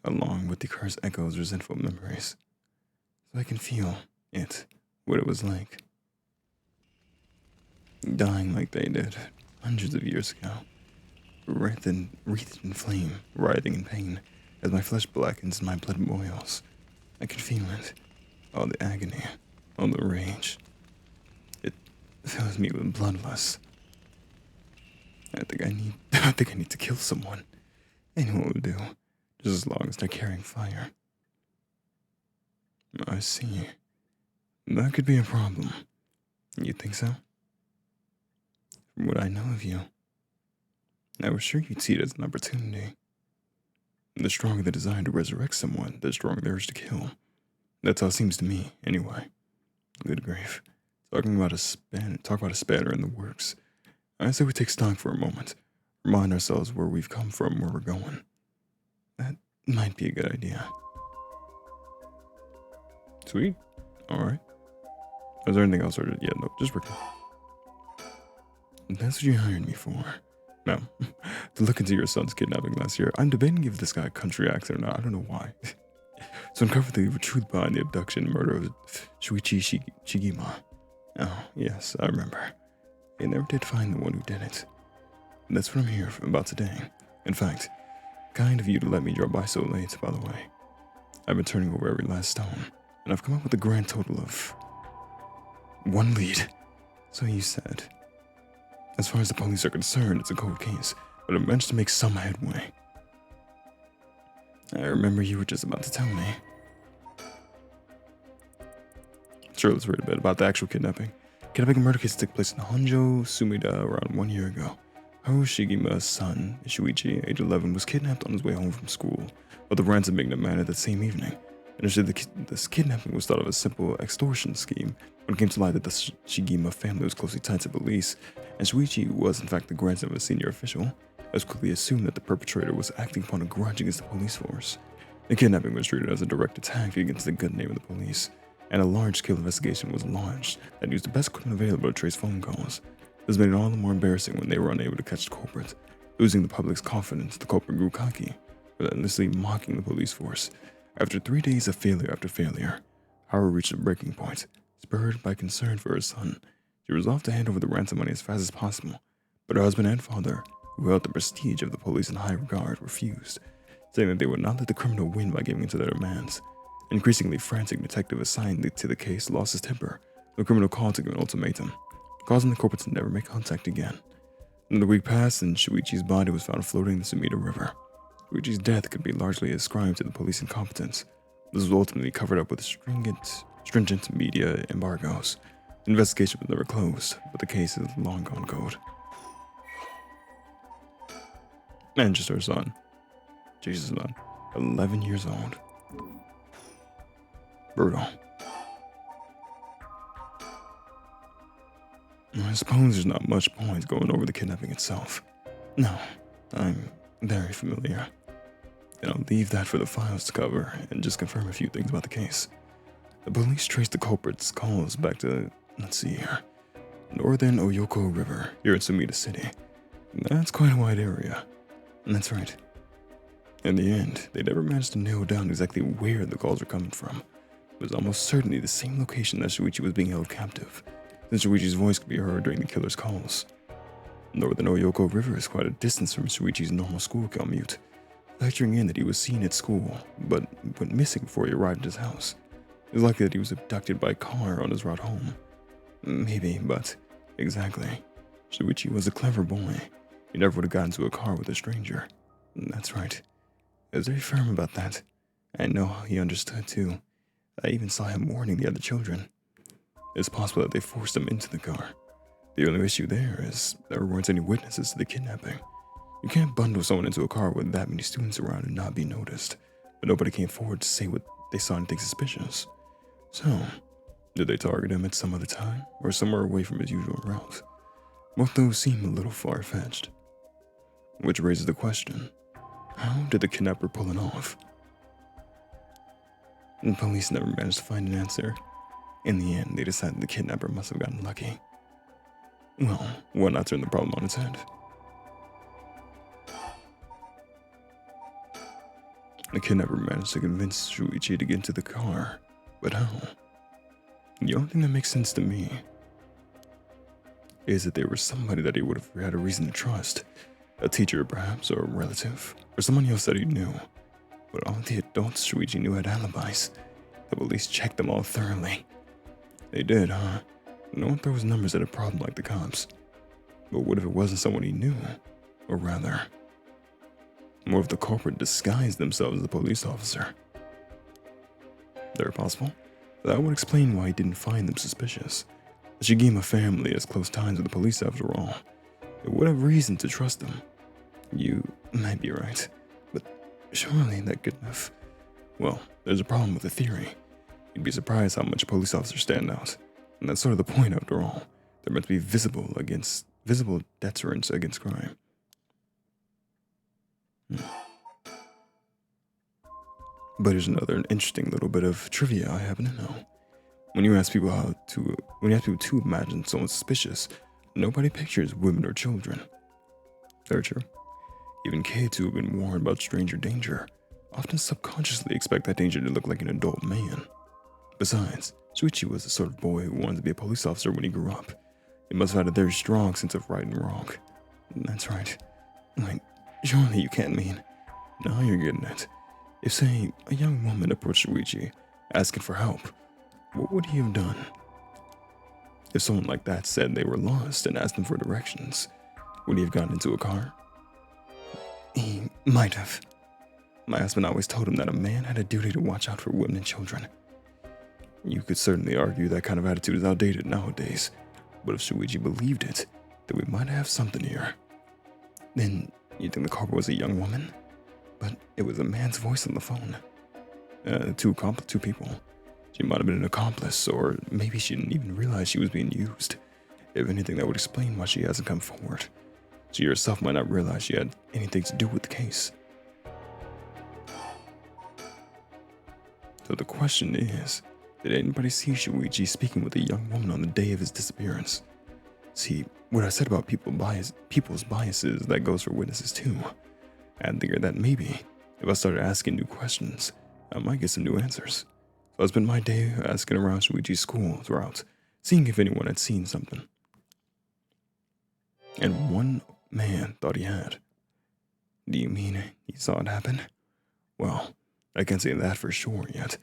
along with the curse echoes, resentful memories. So I can feel it, what it was like. Dying like they did, hundreds of years ago, wreathed in flame, writhing in pain, as my flesh blackens and my blood boils. I can feel it, all the agony, all the rage. It fills me with bloodlust. I think I need to kill someone. Anyone will do, just as long as they're carrying fire. I see. That could be a problem. You think so? From what I know of you, I was sure you'd see it as an opportunity. The stronger the desire to resurrect someone, the stronger the urge to kill. That's how it seems to me, anyway. Good grief. Talk about a spanner in the works. I say we take stock for a moment. Remind ourselves where we've come from, where we're going. That might be a good idea. Sweet. Alright. Is there anything else? Or yeah, no, just working. That's what you hired me for. No, to look into your son's kidnapping last year. I'm debating if this guy a country accent or not. I don't know why. So uncover the truth behind the abduction and murder of Shuichi Shigima. Oh, yes, I remember. They never did find the one who did it. That's what I'm here about today. In fact, kind of you to let me drop by so late, by the way. I've been turning over every last stone, and I've come up with a grand total of 1 lead. So you said. As far as the police are concerned, it's a cold case, but I managed to make some headway. I remember you were just about to tell me. Sure, let's read a bit about the actual kidnapping. Kidnapping and murder case took place in Honjo, Sumida around 1 year ago. Haru Shigima's son, Shuichi, age 11, was kidnapped on his way home from school, with the ransom being demanded that same evening. Initially, this kidnapping was thought of as a simple extortion scheme when it came to light that the Shigima family was closely tied to police, and Shuichi was in fact the grandson of a senior official. It was quickly assumed that the perpetrator was acting upon a grudge against the police force. The kidnapping was treated as a direct attack against the good name of the police, and a large-scale investigation was launched that used the best equipment available to trace phone calls. This made it all the more embarrassing when they were unable to catch the culprit. Losing the public's confidence, the culprit grew cocky, relentlessly mocking the police force. After 3 days of failure after failure, Haru reached a breaking point. Spurred by concern for her son, she resolved to hand over the ransom money as fast as possible, but her husband and father, who held the prestige of the police in high regard, refused, saying that they would not let the criminal win by giving in to their demands. An increasingly frantic detective assigned to the case lost his temper. The criminal called to give an ultimatum, causing the culprit to never make contact again. Another week passed, and Shuichi's body was found floating in the Sumida River. Shuichi's death could be largely ascribed to the police incompetence. This was ultimately covered up with stringent media embargoes. The investigation was never closed, but the case is long gone cold. And just her son. Jesus' son. 11 years old. Brutal. I suppose there's not much point going over the kidnapping itself. No, I'm very familiar. And I'll leave that for the files to cover and just confirm a few things about the case. The police traced the culprit's calls back to, let's see here, northern Oyoko River here in Sumida City. That's quite a wide area. And that's right. In the end, they never managed to nail down exactly where the calls were coming from. It was almost certainly the same location that Shuichi was being held captive, since Shuichi's voice could be heard during the killer's calls. Northern Oyoko River is quite a distance from Shuichi's normal school commute, factoring in that he was seen at school, but went missing before he arrived at his house. It's likely that he was abducted by a car on his route home. Maybe, but exactly. Shuichi was a clever boy. He never would have gotten into a car with a stranger. That's right. I was very firm about that. I know how he understood too. I even saw him warning the other children. It's possible that they forced him into the car. The only issue there is there weren't any witnesses to the kidnapping. You can't bundle someone into a car with that many students around and not be noticed, but nobody came forward to say what they saw anything suspicious. So, did they target him at some other time, or somewhere away from his usual route? Both those seem a little far-fetched. Which raises the question, how did the kidnapper pull it off? The police never managed to find an answer. In the end, they decided the kidnapper must have gotten lucky. Well, why not turn the problem on its head? The kidnapper managed to convince Shuichi to get into the car, but how? The only thing that makes sense to me is that they were somebody that he would have had a reason to trust. A teacher, perhaps, or a relative, or someone else that he knew. But all the adults Shuichi knew had alibis. The police checked them all thoroughly. They did, huh? No one throws numbers at a problem like the cops. But what if it wasn't someone he knew? Or rather, what if the culprit disguised themselves as a police officer? Very possible. That would explain why he didn't find them suspicious. The Shigema family has close ties with the police after all. It would have reason to trust them. You might be right, but surely that could have... Well, there's a problem with the theory. You'd be surprised how much police officers stand out. And that's sort of the point after all. They're meant to be visible deterrents against crime. But here's another interesting little bit of trivia I happen to know. When you ask people to imagine someone suspicious, nobody pictures women or children. Very true. Even kids who have been warned about stranger danger often subconsciously expect that danger to look like an adult man. Besides, Shuichi was the sort of boy who wanted to be a police officer when he grew up. He must have had a very strong sense of right and wrong. That's right. Wait, surely you can't mean... Now you're getting it. If, say, a young woman approached Shuichi, asking for help, what would he have done? If someone like that said they were lost and asked him for directions, would he have gotten into a car? He might have. My husband always told him that a man had a duty to watch out for women and children. You could certainly argue that kind of attitude is outdated nowadays, but if Shuichi believed it, then we might have something here. Then, you think the culprit was a young woman? But it was a man's voice on the phone. Two people. She might have been an accomplice, or maybe she didn't even realize she was being used. If anything, that would explain why she hasn't come forward. She herself might not realize she had anything to do with the case. So the question is, did anybody see Shuichi speaking with a young woman on the day of his disappearance? See, what I said about people's biases, that goes for witnesses too. And figured that maybe, if I started asking new questions, I might get some new answers. So I spent my day asking around Shuichi's school throughout, seeing if anyone had seen something. And one man thought he had. Do you mean he saw it happen? Well, I can't say that for sure yet.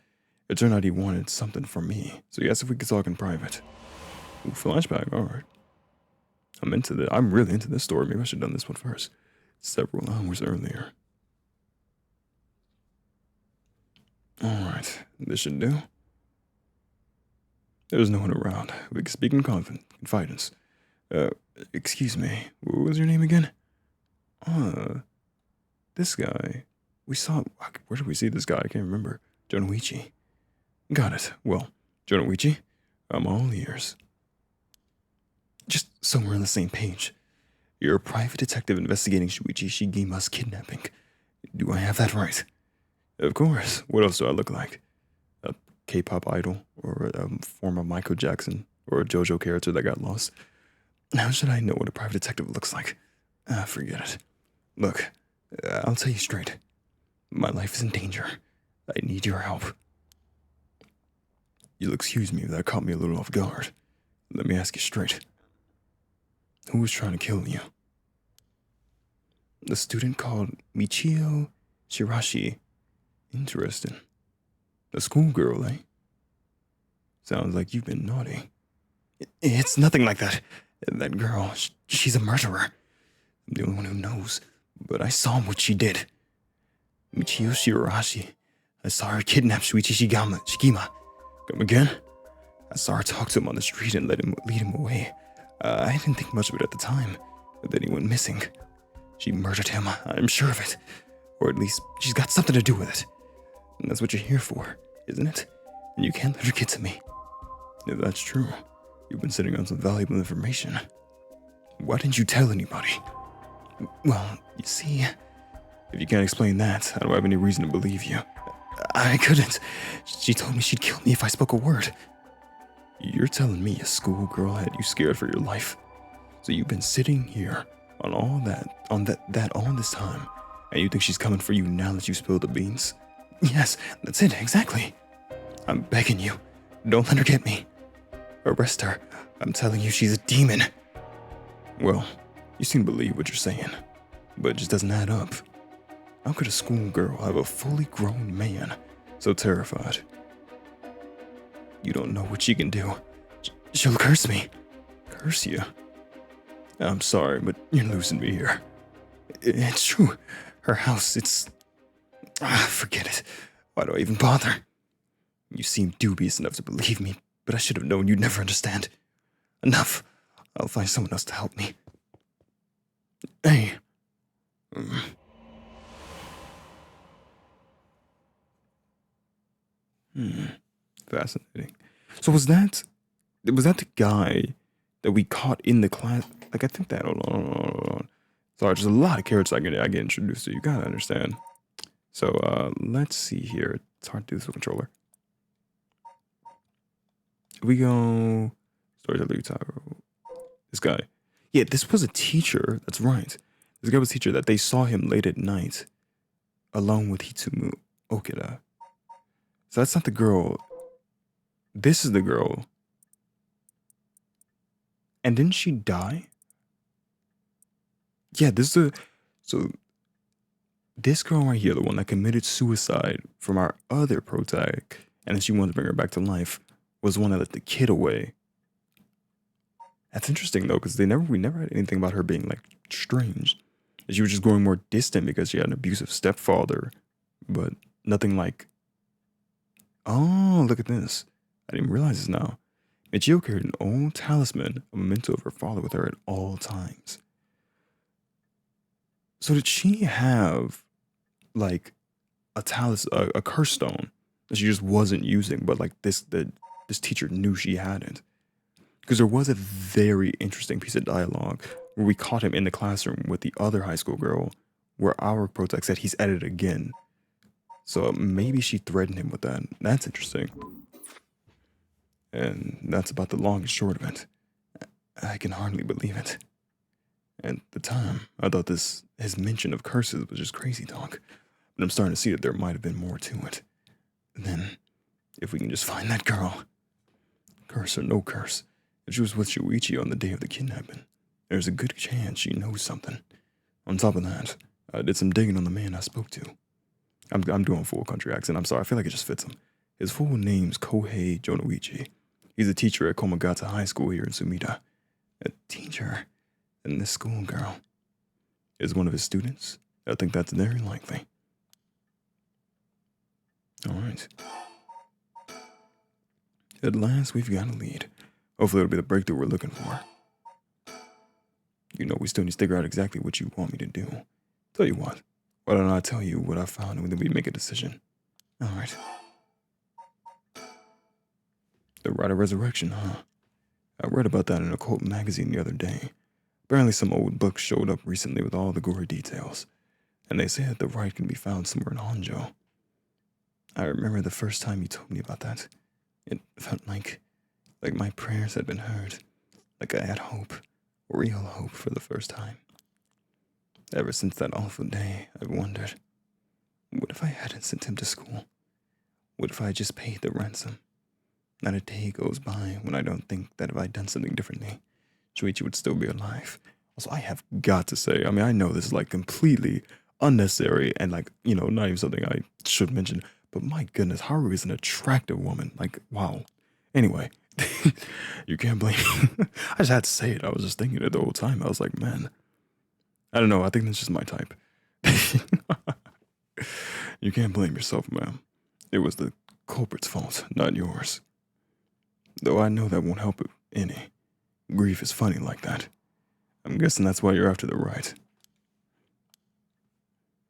It turned out he wanted something from me, so he asked if we could talk in private. Ooh, flashback, alright. I'm really into this story. Maybe I should have done this one first. Several hours earlier. Alright, this should do. There's no one around. We can speak in confidence. Excuse me, what was your name again? This guy. Where did we see this guy? I can't remember. Jonoichi. Got it. Well, Jonoichi, I'm all ears. Just so we're on the same page. You're a private detective investigating Shuichi Shigema's kidnapping. Do I have that right? Of course. What else do I look like? A K-pop idol? Or a former Michael Jackson? Or a JoJo character that got lost? How should I know what a private detective looks like? Forget it. Look, I'll tell you straight. My life is in danger. I need your help. You'll excuse me if that caught me a little off guard. Let me ask you straight. Who was trying to kill you? The student called Michio Shirashi. Interesting. A schoolgirl, eh? Sounds like you've been naughty. It's nothing like that. That girl, she's a murderer. I'm the only one who knows, but I saw what she did. Michio Shirashi. I saw her kidnap Shuichi Shigema. Come again? I saw her talk to him on the street and lead him away. I didn't think much of it at the time, but then he went missing. She murdered him, I'm sure of it. Or at least, she's got something to do with it. And that's what you're here for, isn't it? And you can't let her get to me. If that's true, you've been sitting on some valuable information. Why didn't you tell anybody? Well, you see, if you can't explain that, I don't have any reason to believe you. I couldn't. She told me she'd kill me if I spoke a word. You're telling me a schoolgirl had you scared for your life? So you've been sitting here on all this time, and you think she's coming for you now that you spilled the beans? Yes, that's it, exactly. I'm begging you, don't let her get me. Arrest her. I'm telling you, she's a demon. Well, you seem to believe what you're saying, but it just doesn't add up. How could a schoolgirl have a fully grown man so terrified? You don't know what she can do. She'll curse me. Curse you? I'm sorry, but you're losing me here. It's true. Her house, it's... forget it. Why do I even bother? You seem dubious enough to believe me, but I should have known you'd never understand. Enough. I'll find someone else to help me. Hey. Fascinating. So was that the guy that we caught in the class? Like, I think that, hold on. Sorry, there's a lot of characters I get introduced to. You gotta understand. So, let's see here. It's hard to do this with a controller. We go... Storyteller, this guy. Yeah, this was a teacher. That's right. This guy was a teacher that they saw him late at night along with Hitsumu Okeda. So that's not the girl. This is the girl. And didn't she die? Yeah, this is so this girl right here, the one that committed suicide from our other protag, and then she wanted to bring her back to life, was the one that let the kid away. That's interesting though, because we never had anything about her being like strange. She was just growing more distant because she had an abusive stepfather, but nothing like, oh, look at this. I didn't realize this now. Michio carried an old talisman, a memento of her father, with her at all times. So did she have like a curse stone that she just wasn't using, but like this teacher knew she hadn't? Because there was a very interesting piece of dialogue where we caught him in the classroom with the other high school girl, where our protag said he's at it again. So maybe she threatened him with that. That's interesting. And that's about the long and short of it. I can hardly believe it. At the time, I thought his mention of curses was just crazy talk. But I'm starting to see that there might have been more to it. And then, if we can just find that girl, curse or no curse, if she was with Shuichi on the day of the kidnapping, there's a good chance she knows something. On top of that, I did some digging on the man I spoke to. I'm doing full country accent. I'm sorry. I feel like it just fits him. His full name's Kohei Jonoichi. He's a teacher at Komagata High School here in Sumida. A teacher? And this schoolgirl is one of his students? I think that's very likely. Alright. At last, we've got a lead. Hopefully it'll be the breakthrough we're looking for. You know, we still need to figure out exactly what you want me to do. Tell you what, why don't I tell you what I found and then we make a decision? Alright. The Rite of Resurrection, huh? I read about that in a cult magazine the other day. Apparently some old book showed up recently with all the gory details, and they say that the rite can be found somewhere in Honjo. I remember the first time you told me about that. It felt like my prayers had been heard, like I had hope, real hope for the first time. Ever since that awful day, I've wondered, what if I hadn't sent him to school? What if I just paid the ransom? Not a day goes by when I don't think that if I'd done something differently, Shuichi would still be alive. Also, I have got to say, I mean, I know this is like completely unnecessary and like, you know, not even something I should mention, but my goodness, Haru is an attractive woman. Like, wow. Anyway, you can't blame me. I just had to say it. I was just thinking it the whole time. I was like, man, I don't know. I think that's just my type. You can't blame yourself, ma'am. It was the culprit's fault, not yours. Though I know that won't help it any. Grief is funny like that. I'm guessing that's why you're after the right.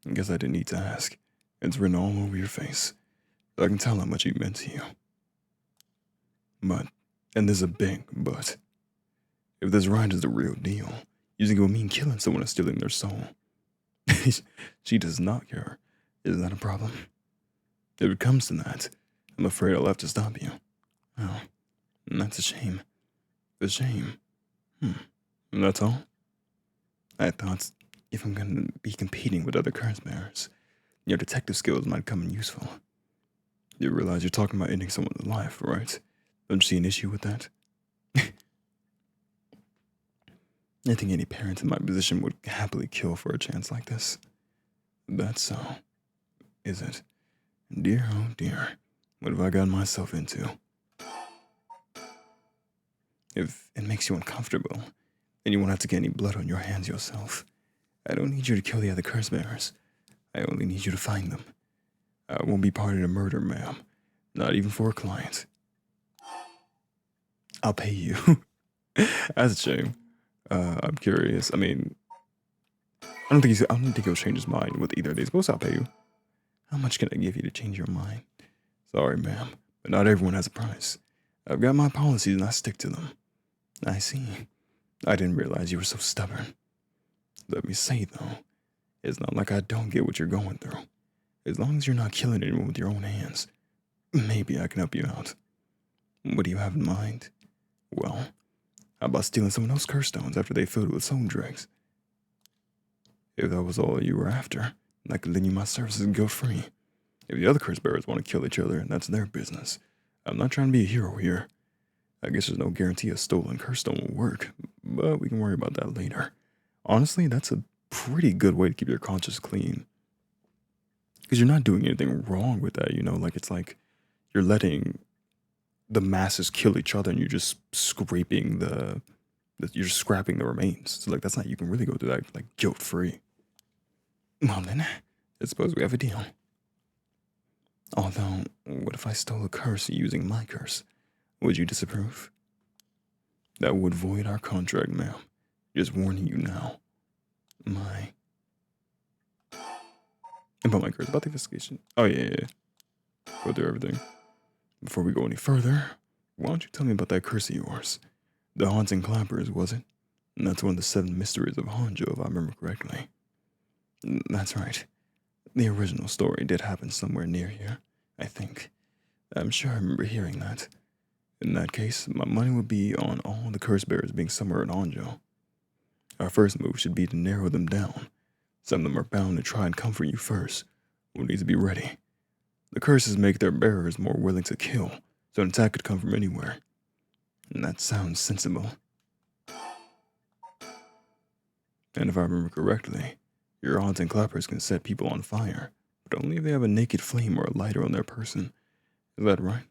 I guess I didn't need to ask. It's written all over your face. I can tell how much he meant to you. But, and there's a big but, if this right is the real deal, you think it will mean killing someone or stealing their soul. She does not care. Is that a problem? If it comes to that, I'm afraid I'll have to stop you. Oh, that's a shame. A shame. And that's all? I thought if I'm going to be competing with other curse bearers, your detective skills might come in useful. You realize you're talking about ending someone's life, right? Don't you see an issue with that? I think any parent in my position would happily kill for a chance like this. That's so, is it? Dear, oh dear, what have I gotten myself into? If it makes you uncomfortable, then you won't have to get any blood on your hands yourself. I don't need you to kill the other curse bearers. I only need you to find them. I won't be part of the murder, ma'am. Not even for a client. I'll pay you. That's a shame. I'm curious. I mean, I don't think he'll change his mind with either of these. But I'll pay you. How much can I give you to change your mind? Sorry, ma'am, but not everyone has a price. I've got my policies and I stick to them. I see. I didn't realize you were so stubborn. Let me say, though, it's not like I don't get what you're going through. As long as you're not killing anyone with your own hands, maybe I can help you out. What do you have in mind? Well, how about stealing someone else's curse stones after they filled it with soul dregs? If that was all you were after, I could lend you my services guilt-free. If the other curse bearers want to kill each other, that's their business. I'm not trying to be a hero here. I guess there's no guarantee a stolen curse stone will work, but we can worry about that later. Honestly, that's a pretty good way to keep your conscience clean. Because you're not doing anything wrong with that, you know? Like, it's like you're letting the masses kill each other and you're just scraping you're just scrapping the remains. So, like, that's not, you can really go through that, like, guilt-free. Well, then, I suppose we have a deal. Although, what if I stole a curse using my curse? Would you disapprove? That would void our contract, ma'am. Just warning you now. About my curse, about the investigation. Oh, yeah. Go through everything. Before we go any further, why don't you tell me about that curse of yours? The haunting clappers, was it? And that's one of the 7 mysteries of Honjo, if I remember correctly. That's right. The original story did happen somewhere near here, I think. I'm sure I remember hearing that. In that case, my money would be on all the curse bearers being somewhere in Honjo. Our first move should be to narrow them down. Some of them are bound to try and comfort you first. We'll need to be ready. The curses make their bearers more willing to kill, so an attack could come from anywhere. And that sounds sensible. And if I remember correctly, your haunting clappers can set people on fire, but only if they have a naked flame or a lighter on their person. Is that right?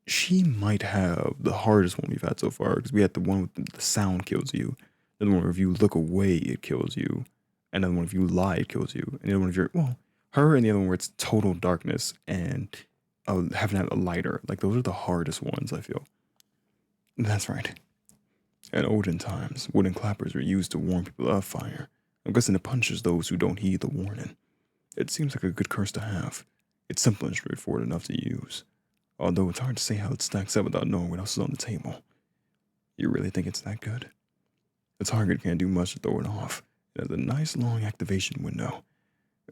She might have the hardest one we've had so far, because we had the one with the sound kills you, the one where if you look away, it kills you, and then one if you lie, it kills you, and the other one if you're, well, her and the other one where it's total darkness and having to have a lighter. Like, those are the hardest ones, I feel. That's right. In olden times, wooden clappers were used to warn people of fire. I'm guessing it punishes those who don't heed the warning. It seems like a good curse to have. It's simple and straightforward enough to use. Although it's hard to say how it stacks up without knowing what else is on the table. You really think it's that good? The target can't do much to throw it off. It has a nice long activation window.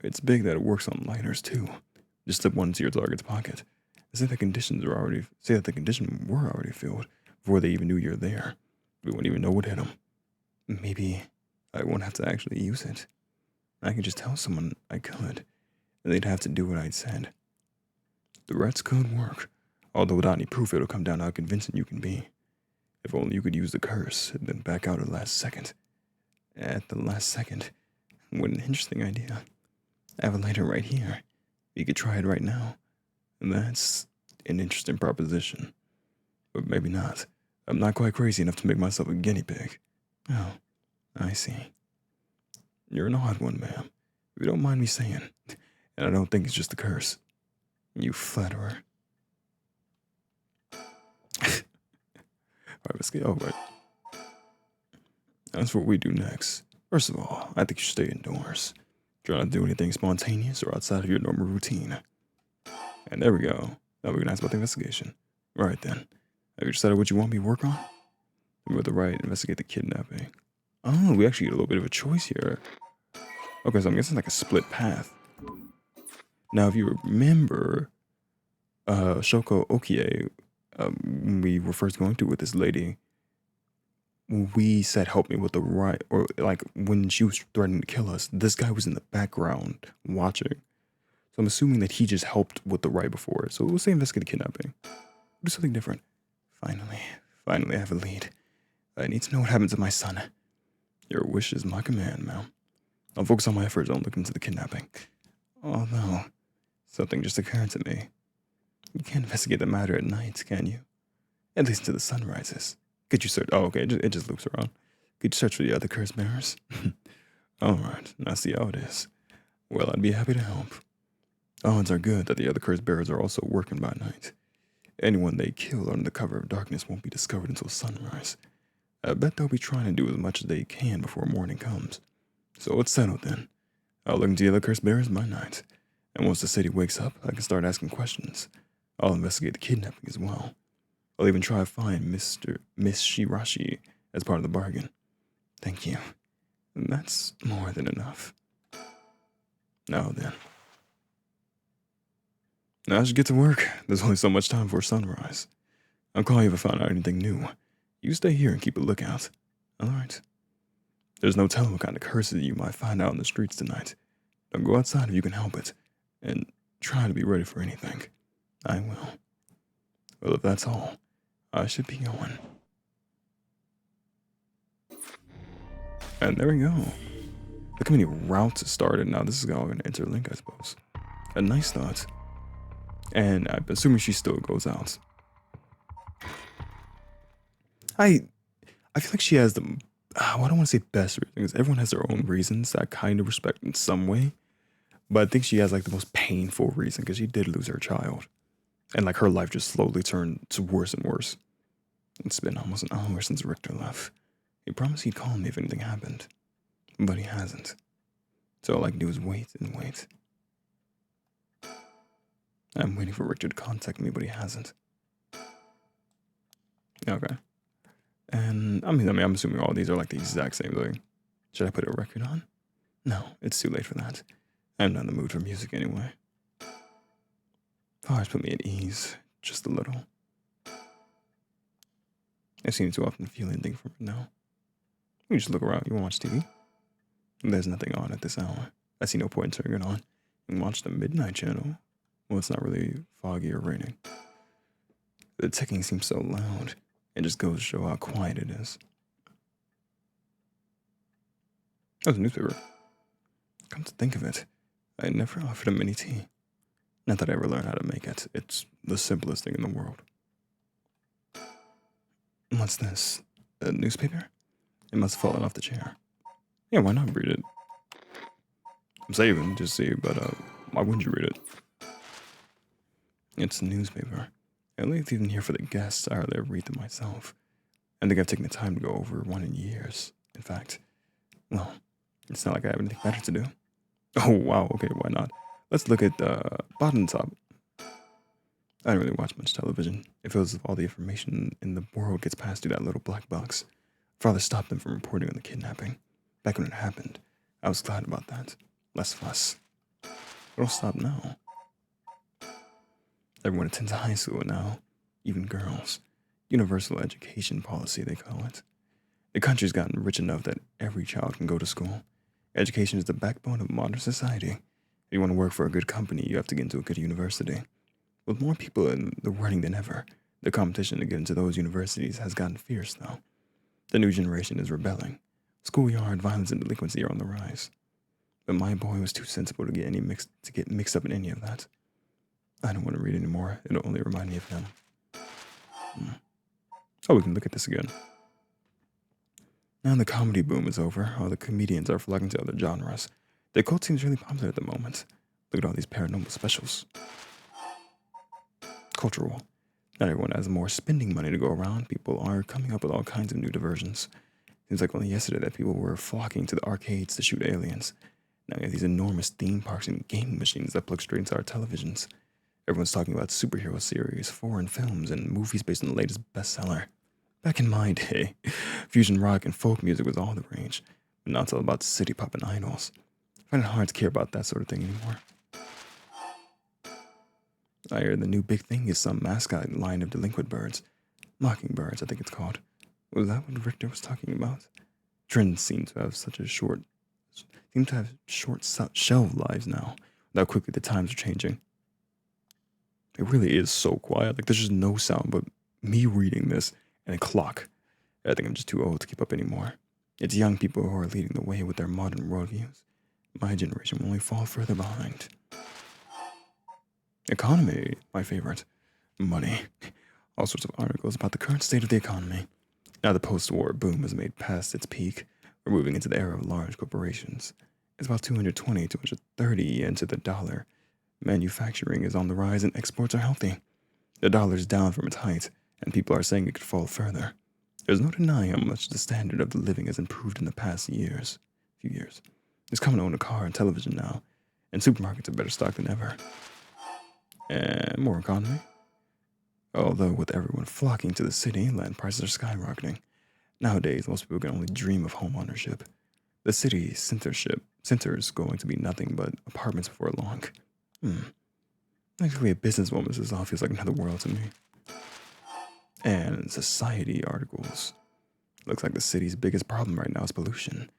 It's big that it works on lighters too. Just slip one into your target's pocket. Say that the condition were already filled before they even knew you're there. We wouldn't even know what hit them. Maybe I won't have to actually use it. I could just tell someone I could, and they'd have to do what I'd said. The rest could work, although without any proof it'll come down to how convincing you can be. If only you could use the curse and then back out at the last second. At the last second. What an interesting idea. I have a lighter right here. You could try it right now. And that's an interesting proposition. But maybe not. I'm not quite crazy enough to make myself a guinea pig. Oh, I see. You're an odd one, ma'am. If you don't mind me saying. And I don't think it's just a curse. You flatterer. Alright, let's get over it. That's what we do next. First of all, I think you should stay indoors. Try not to do anything spontaneous or outside of your normal routine. And there we go. Now we're gonna ask about the investigation. Right then. Have you decided what you want me to work on? With the right, investigate the kidnapping. Oh, we actually get a little bit of a choice here. Okay, so I'm guessing like a split path. Now, if you remember, Shoko Okie, when we were first going through with this lady, we said, help me with the right, or like when she was threatening to kill us, this guy was in the background watching. So I'm assuming that he just helped with the right before. So we'll say investigate the kidnapping. Do something different. Finally, I have a lead. I need to know what happened to my son. Your wish is my command, ma'am. I'll focus on my efforts on looking into the kidnapping. Although, something just occurred to me. You can't investigate the matter at night, can you? At least until the sun rises. Could you search? Oh, okay, it just loops around. Could you search for the other curse bearers? Alright, now see how it is. Well, I'd be happy to help. Odds are good that the other curse bearers are also working by night. Anyone they kill under the cover of darkness won't be discovered until sunrise. I bet they'll be trying to do as much as they can before morning comes. So it's settled then. I'll look into the other curse bearers by night. And once the city wakes up, I can start asking questions. I'll investigate the kidnapping as well. I'll even try to find Miss Shirashi as part of the bargain. Thank you. That's more than enough. Now then. Now I should get to work. There's only so much time before sunrise. I'll call you if I find out anything new. You stay here and keep a lookout. Alright. There's no telling what kind of curses you might find out in the streets tonight. Don't go outside if you can help it. And try to be ready for anything. I will. Well, if that's all, I should be going. And there we go. Look how many routes started. Now this is all going to interlink, I suppose. A nice thought. And I'm assuming she still goes out. I feel like she has the, I don't want to say best reasons. Everyone has their own reasons that I kind of respect in some way. But I think she has like the most painful reason because she did lose her child. And like her life just slowly turned to worse and worse. It's been almost an hour since Richter left. He promised he'd call me if anything happened. But he hasn't. So all I can do is wait and wait. I'm waiting for Richter to contact me, but he hasn't. Okay. And I mean, I'm assuming all these are like the exact same thing. Should I put a record on? No, it's too late for that. I'm not in the mood for music anyway. Flowers put me at ease, just a little. I seem to often feel anything from it now. You just look around, you want to watch TV? There's nothing on at this hour. I see no point in turning it on. You can watch the Midnight Channel. Well, it's not really foggy or raining. The ticking seems so loud. It just goes to show how quiet it is. Oh, the newspaper. Come to think of it, I never offered him any tea. Not that I ever learned how to make it. It's the simplest thing in the world. What's this? A newspaper? It must have fallen off the chair. Yeah, why not read it? I'm saving to see, but why wouldn't you read it? It's a newspaper. I leave even here for the guests. I hardly ever read them myself. I think I've taken the time to go over one in years. In fact, well, it's not like I have anything better to do. Oh, wow, okay, why not? Let's look at the bottom top. I don't really watch much television. It feels as if all the information in the world gets passed through that little black box. Father stopped them from reporting on the kidnapping. Back when it happened, I was glad about that. Less fuss. It'll stop now. Everyone attends high school now, even girls. Universal education policy, they call it. The country's gotten rich enough that every child can go to school. Education is the backbone of modern society. If you want to work for a good company, you have to get into a good university. With more people in the running than ever, the competition to get into those universities has gotten fierce now. The new generation is rebelling. Schoolyard violence and delinquency are on the rise. But my boy was too sensible to get mixed up in any of that. I don't want to read anymore. It'll only remind me of him. Oh, we can look at this again. Now the comedy boom is over. All the comedians are flocking to other genres. The cult seems really popular at the moment. Look at all these paranormal specials. Cultural. Not everyone has more spending money to go around. People are coming up with all kinds of new diversions. Seems like only yesterday that people were flocking to the arcades to shoot aliens. Now we have these enormous theme parks and gaming machines that plug straight into our televisions. Everyone's talking about superhero series, foreign films, and movies based on the latest bestseller. Back in my day, fusion rock and folk music was all the rage, but now it's all about city pop and idols. I find it hard to care about that sort of thing anymore. I hear the new big thing is some mascot line of delinquent birds. Mockingbirds, I think it's called. Was that what Richter was talking about? Trends seem to have short shelf lives now, with how quickly the times are changing. It really is so quiet. Like, there's just no sound but me reading this and a clock. I think I'm just too old to keep up anymore. It's young people who are leading the way with their modern worldviews. My generation will only fall further behind. Economy, my favorite. Money. All sorts of articles about the current state of the economy. Now the post-war boom has made past its peak. We're moving into the era of large corporations. It's about 220, 230 into the dollar. Manufacturing is on the rise and exports are healthy. The dollar's down from its height, and people are saying it could fall further. There's no denying how much the standard of the living has improved in the past few years. It's common to own a car and television now, and supermarkets are better stocked than ever. And more economy. Although with everyone flocking to the city, land prices are skyrocketing. Nowadays, most people can only dream of home ownership. The city center is going to be nothing but apartments before long. Actually, a businesswoman, this all feels like another world to me. And society articles. Looks like the city's biggest problem right now is pollution.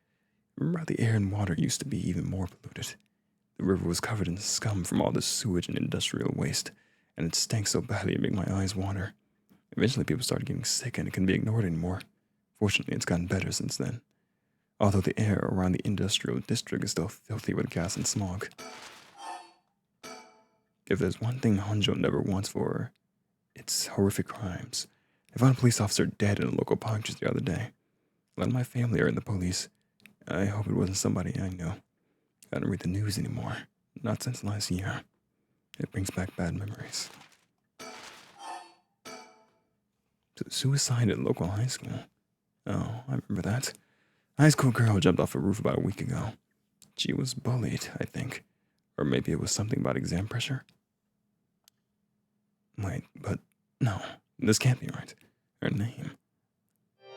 Remember how the air and water used to be even more polluted? The river was covered in scum from all the sewage and industrial waste, and it stank so badly it made my eyes water. Eventually people started getting sick and it couldn't be ignored anymore. Fortunately, it's gotten better since then. Although the air around the industrial district is still filthy with gas and smog. If there's one thing Honjo never wants for her, it's horrific crimes. I found a police officer dead in a local park just the other day. A lot of my family are in the police. I hope it wasn't somebody I know. I don't read the news anymore. Not since last year. It brings back bad memories. Suicide at local high school. Oh, I remember that. A high school girl jumped off a roof about a week ago. She was bullied, I think. Or maybe it was something about exam pressure. Wait, but no, this can't be right. Her name.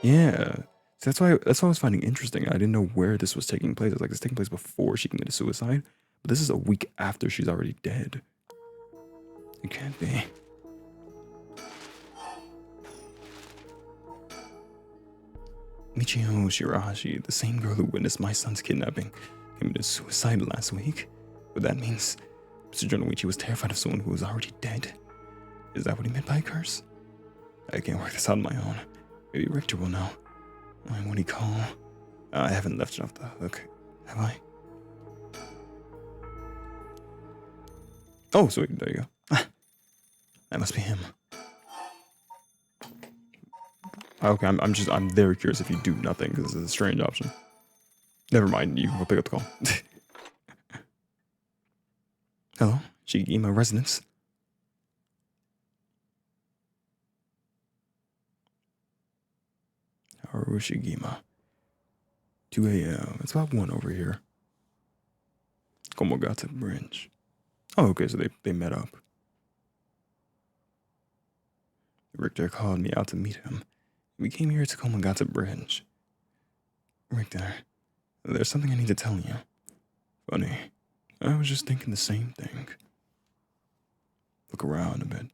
Yeah. So that's what I was finding interesting. I didn't know where this was taking place. I was like, it's taking place before she committed suicide. But this is a week after she's already dead. It can't be. Michio Shirahashi, the same girl who witnessed my son's kidnapping, committed suicide last week. But that means Mr. Jonoichi was terrified of someone who was already dead. Is that what he meant by a curse? I can't work this out on my own. Maybe Richter will know. What do you call? I haven't left it off the hook, have I? Oh, sweet, there you go. That must be him. Okay, I'm very curious if you do nothing, because this is a strange option. Never mind, you can go pick up the call. Hello, Shigima residence. Haru Shigima. 2 a.m. It's about 1 over here. Komogata Bridge. Oh, okay, so they met up. Richter called me out to meet him. We came here to Komogata Bridge. Richter, there's something I need to tell you. Funny, I was just thinking the same thing. Look around a bit.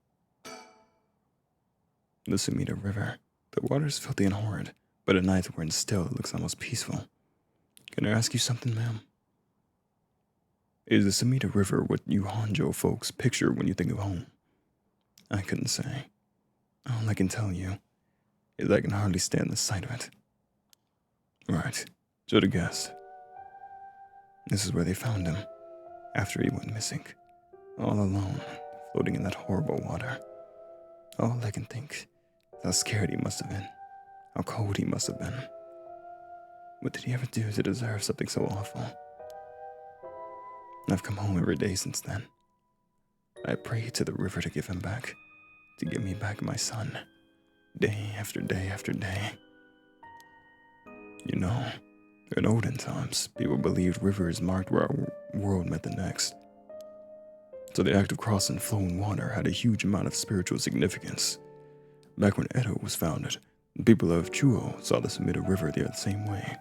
The Sumida River. The water's filthy and horrid, but at night when it's still, it looks almost peaceful. Can I ask you something, ma'am? Is the Sumida River what you Honjo folks picture when you think of home? I couldn't say. All I can tell you is I can hardly stand the sight of it. Right, should have guessed. This is where they found him, after he went missing. All alone, floating in that horrible water. All I can think is how scared he must have been, how cold he must have been. What did he ever do to deserve something so awful? I've come home every day since then. I prayed to the river to give him back, to give me back my son, day after day after day. You know, in olden times, people believed rivers marked where our world met the next. So the act of crossing flowing water had a huge amount of spiritual significance. Back when Edo was founded, the people of Chuo saw the Sumida River the same way.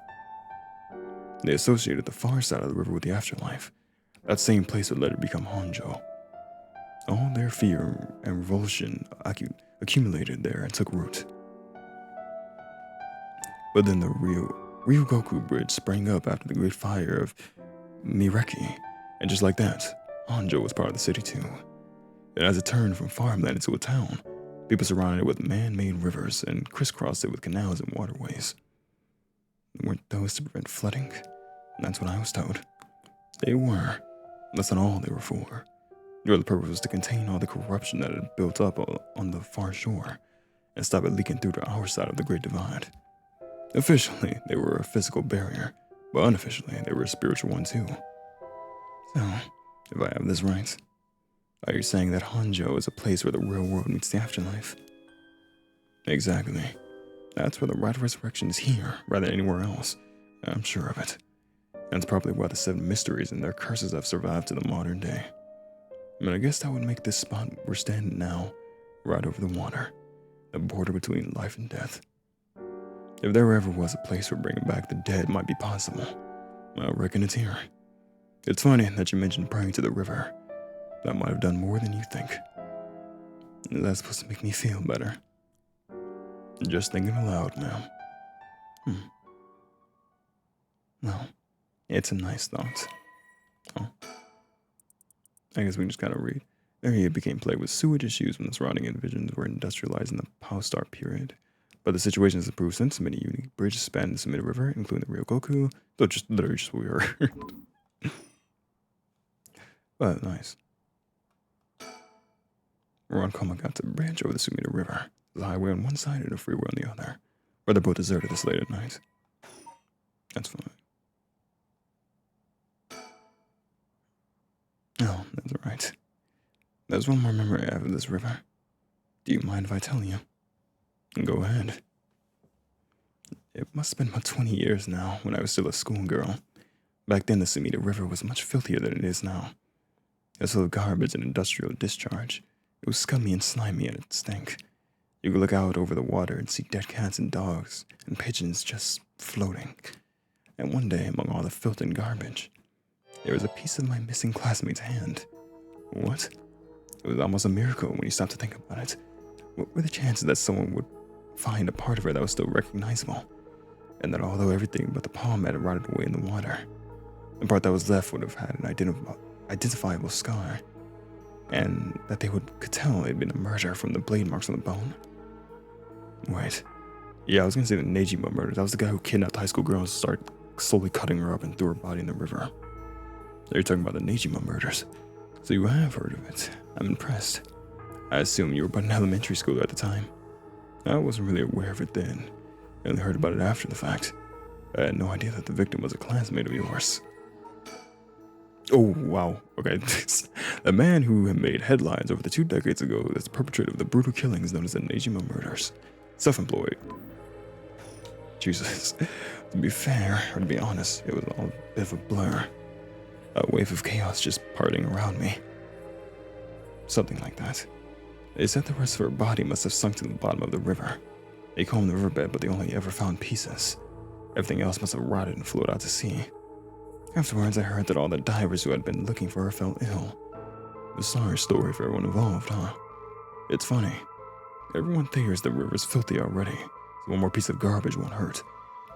They associated the far side of the river with the afterlife. That same place would later become Honjo. All their fear and revulsion accumulated there and took root. But then the Ryugoku Bridge sprang up after the Great Fire of Mireki, and just like that, Honjo was part of the city too. And as it turned from farmland into a town, people surrounded it with man-made rivers and crisscrossed it with canals and waterways. Weren't those to prevent flooding? That's what I was told. They were. That's not all they were for. The other purpose was to contain all the corruption that had built up on the far shore and stop it leaking through to our side of the Great Divide. Officially, they were a physical barrier, but unofficially, they were a spiritual one too. So, if I have this right, are you saying that Honjo is a place where the real world meets the afterlife? Exactly. That's where the right resurrection is here, rather than anywhere else. I'm sure of it. That's probably why the 7 mysteries and their curses have survived to the modern day. I mean, I guess that would make this spot we're standing now, right over the water, the border between life and death. If there ever was a place where bringing back the dead might be possible, I reckon it's here. It's funny that you mentioned praying to the river. That might have done more than you think. That's supposed to make me feel better. Just thinking aloud, ma'am. Well, it's a nice thought. Oh. I guess we just gotta read. The area became plagued with sewage issues when the surrounding individuals were industrialized in the Power-Star period. But the situation has improved since. Many unique bridges span the Sumida River, including the Ryogoku. Though just literally just what we heard. But nice. We're on Komagata Bridge over the Sumida River. There's a highway on one side and a freeway on the other. Or they're both deserted this late at night. That's fine. Oh, that's right. There's one more memory I have of this river. Do you mind if I tell you? Go ahead. It must have been about 20 years now, when I was still a schoolgirl. Back then, the Sumida River was much filthier than it is now. It was full of garbage and industrial discharge. It was scummy and slimy, and it stank. You could look out over the water and see dead cats and dogs and pigeons just floating. And one day, among all the filth and garbage, there was a piece of my missing classmate's hand. What? It was almost a miracle when you stopped to think about it. What were the chances that someone would find a part of her that was still recognizable? And that although everything but the palm had rotted away in the water, the part that was left would have had an identifiable scar, and that they could tell it had been a murder from the blade marks on the bone? Wait. Yeah, I was gonna say the Nejima murder. That was the guy who kidnapped the high school girl and started slowly cutting her up and threw her body in the river. So you're talking about the Nejima murders. So you have heard of it. I'm impressed. I assume you were but an elementary schooler at the time. I wasn't really aware of it then. I only heard about it after the fact. I had no idea that the victim was a classmate of yours. Oh, wow. Okay. The man who had made headlines over 2 decades ago is the perpetrator of the brutal killings known as the Nejima murders. Self-employed. Jesus. To be fair, or to be honest, it was all a bit of a blur. A wave of chaos just parting around me. Something like that. They said the rest of her body must have sunk to the bottom of the river. They combed the riverbed, but they only ever found pieces. Everything else must have rotted and floated out to sea. Afterwards, I heard that all the divers who had been looking for her fell ill. A sorry story for everyone involved, huh? It's funny. Everyone thinks the river's filthy already, so one more piece of garbage won't hurt.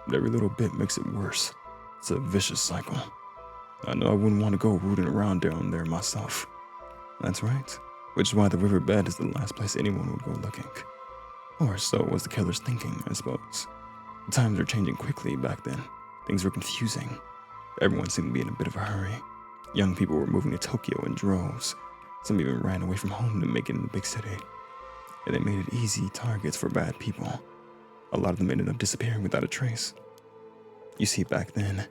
But every little bit makes it worse. It's a vicious cycle. I know I wouldn't want to go rooting around down there myself. That's right. Which is why the riverbed is the last place anyone would go looking. Or so was the killer's thinking, I suppose. The times were changing quickly back then. Things were confusing. Everyone seemed to be in a bit of a hurry. Young people were moving to Tokyo in droves. Some even ran away from home to make it in the big city. And they made it easy targets for bad people. A lot of them ended up disappearing without a trace. You see, back then,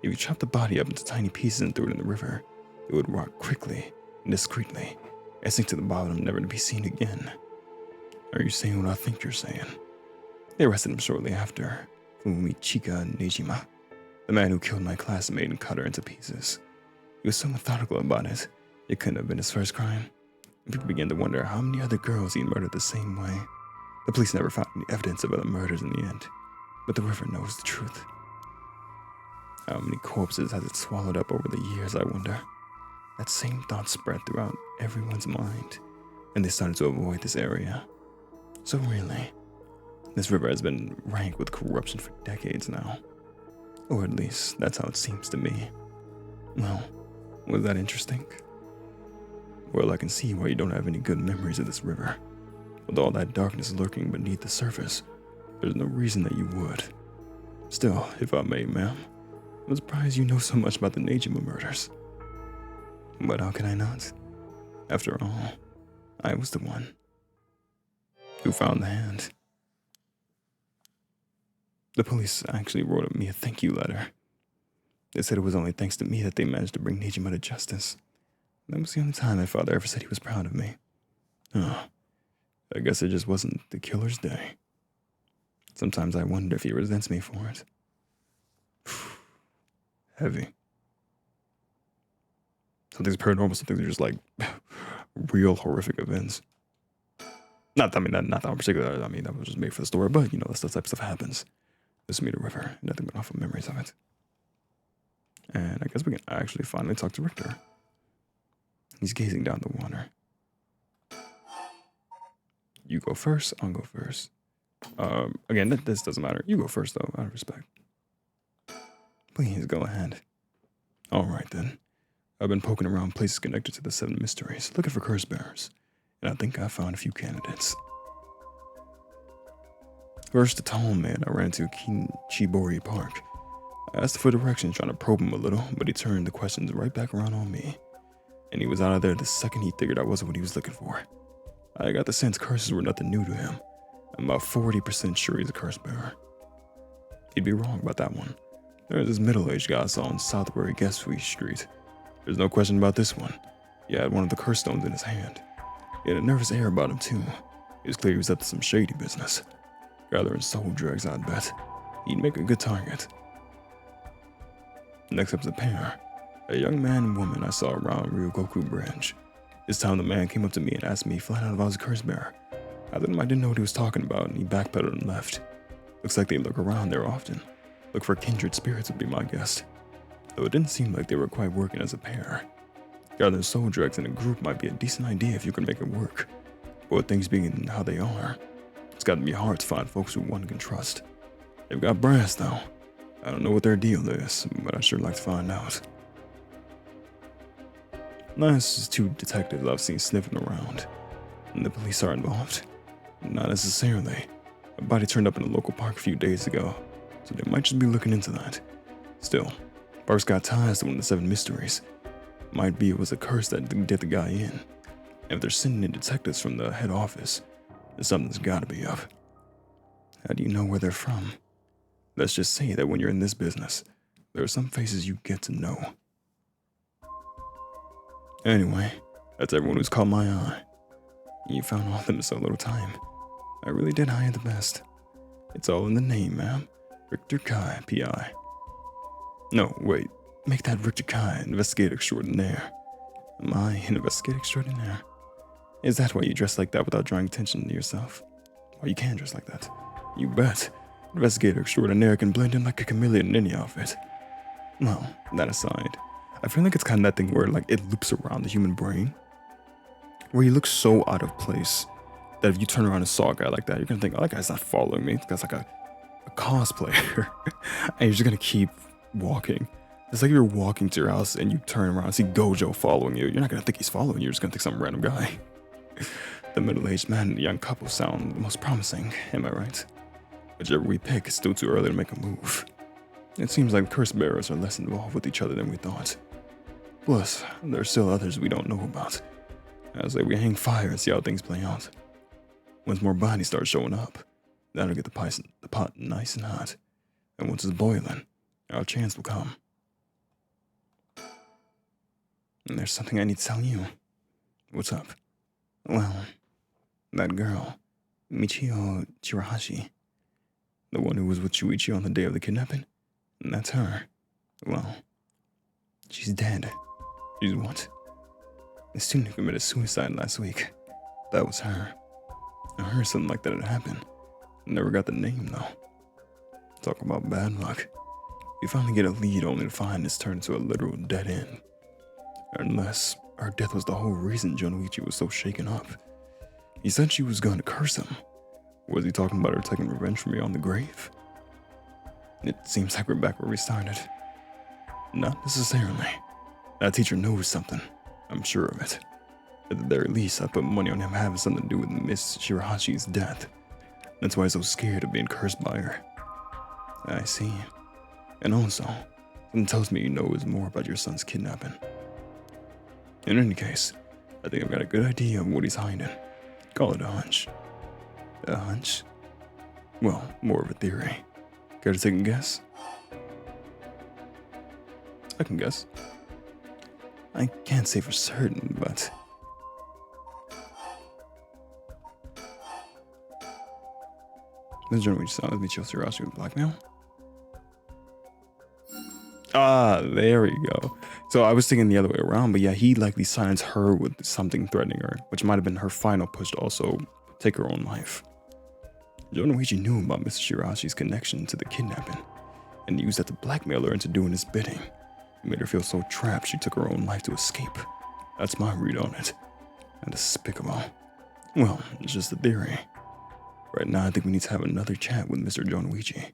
if you chopped the body up into tiny pieces and threw it in the river, it would rot quickly and discreetly and sink to the bottom, never to be seen again. Are you saying what I think you're saying? They arrested him shortly after, Fumichika Nejima, the man who killed my classmate and cut her into pieces. He was so methodical about it, it couldn't have been his first crime. And people began to wonder how many other girls he murdered the same way. The police never found any evidence of other murders in the end, but the river knows the truth. How many corpses has it swallowed up over the years, I wonder? That same thought spread throughout everyone's mind, and they started to avoid this area. So really, this river has been rank with corruption for decades now. Or at least, that's how it seems to me. Well, was that interesting? Well, I can see why you don't have any good memories of this river. With all that darkness lurking beneath the surface, there's no reason that you would. Still, if I may, ma'am, I'm surprised you know so much about the Nejima murders. But how can I not? After all, I was the one who found the hand. The police actually wrote me a thank you letter. They said it was only thanks to me that they managed to bring Nejima to justice. That was the only time my father ever said he was proud of me. Oh, I guess it just wasn't the killer's day. Sometimes I wonder if he resents me for it. Heavy. Some things are paranormal, some things are just like real horrific events. Not that in particular, I mean, that was just made for the story, but you know, that's the type of stuff happens. This is me, the river, nothing but awful memories of it. And I guess we can actually finally talk to Richter. He's gazing down the water. You go first, I'll go first. Again, this doesn't matter. You go first, though, out of respect. Please, go ahead. Alright, then. I've been poking around places connected to the 7 mysteries, looking for curse bearers, and I think I found a few candidates. First, the tall man I ran into Chibori Park. I asked for directions, trying to probe him a little, but he turned the questions right back around on me. And he was out of there the second he figured I wasn't what he was looking for. I got the sense curses were nothing new to him. I'm about 40% sure he's a curse bearer. He'd be wrong about that one. There's this middle-aged guy I saw on Southbury Guestwick Street. There's no question about this one. He had one of the curse stones in his hand. He had a nervous air about him, too. It was clear he was up to some shady business. Gathering soul drugs, I'd bet. He'd make a good target. Next up's a pair. A young man and woman I saw around Ryogoku Branch. This time the man came up to me and asked me flat out if I was a curse bearer. I told him I didn't know what he was talking about, and he backpedaled and left. Looks like they look around there often. Look for kindred spirits would be my guess. Though it didn't seem like they were quite working as a pair. Gathering soul drugs in a group might be a decent idea if you can make it work. But with things being how they are, it's gotta be hard to find folks who one can trust. They've got brass though. I don't know what their deal is, but I'd sure like to find out. Last is 2 detectives I've seen sniffing around. And the police are involved? Not necessarily. A body turned up in a local park a few days ago, so they might just be looking into that. Still, park's got ties to one of the 7 mysteries. Might be it was a curse that did the guy in. And if they're sending in detectives from the head office, then something's gotta be up. How do you know where they're from? Let's just say that when you're in this business, there are some faces you get to know. Anyway, that's everyone who's caught my eye. You found all of them in so little time. I really did hire the best. It's all in the name, ma'am. Richter Kai, P.I. No, wait. Make that Richter Kai, investigator extraordinaire. Am I an investigator extraordinaire? Is that why you dress like that without drawing attention to yourself? Well, you can dress like that. You bet. Investigator extraordinaire can blend in like a chameleon in any outfit. Well, that aside, I feel like it's kind of that thing where like it loops around the human brain, where you look so out of place that if you turn around and saw a guy like that, you're gonna think, oh, that guy's not following me. This guy's like a cosplayer. And you're just gonna keep walking. It's like if you're walking to your house and you turn around and see Gojo following you. You're not gonna think he's following you, you're just gonna think some random guy. The middle-aged man and the young couple sound the most promising, am I right? Whichever we pick, it's still too early to make a move. It seems like curse bearers are less involved with each other than we thought. Plus, there are still others we don't know about. I say we hang fire and see how things play out. Once more bodies start showing up, that'll get the pot nice and hot. And once it's boiling, our chance will come. And there's something I need to tell you. What's up? Well, that girl, Michio Chirahashi, the one who was with Shuichi on the day of the kidnapping, that's her. Well, she's dead. She's what? The student who committed suicide last week. That was her. I heard something like that had happened. Never got the name, though. Talk about bad luck. We finally get a lead only to find it's turned into a literal dead end. Unless her death was the whole reason Jonoichi was so shaken up. He said she was going to curse him. Was he talking about her taking revenge for me on the grave? It seems like we're back where we started. Not necessarily. That teacher knows something. I'm sure of it. At the very least, I put money on him having something to do with Miss Shirahashi's death. That's why he's so scared of being cursed by her. I see. And also, something tells me you know more about your son's kidnapping. In any case, I think I've got a good idea of what he's hiding. Call it a hunch. A hunch? Well, more of a theory. Care to take a guess? I can guess. I can't say for certain, but... This journal which sounds Michio Sirashi with blackmail? Ah, there we go. So I was thinking the other way around, but yeah, he likely silenced her with something threatening her, which might have been her final push to also take her own life. Jonoichi knew about Mr. Shirashi's connection to the kidnapping, and used that to blackmail her into doing his bidding. It made her feel so trapped she took her own life to escape. That's my read on it. And despicable. Well, it's just a theory. Right now, I think we need to have another chat with Mr. Jonoichi.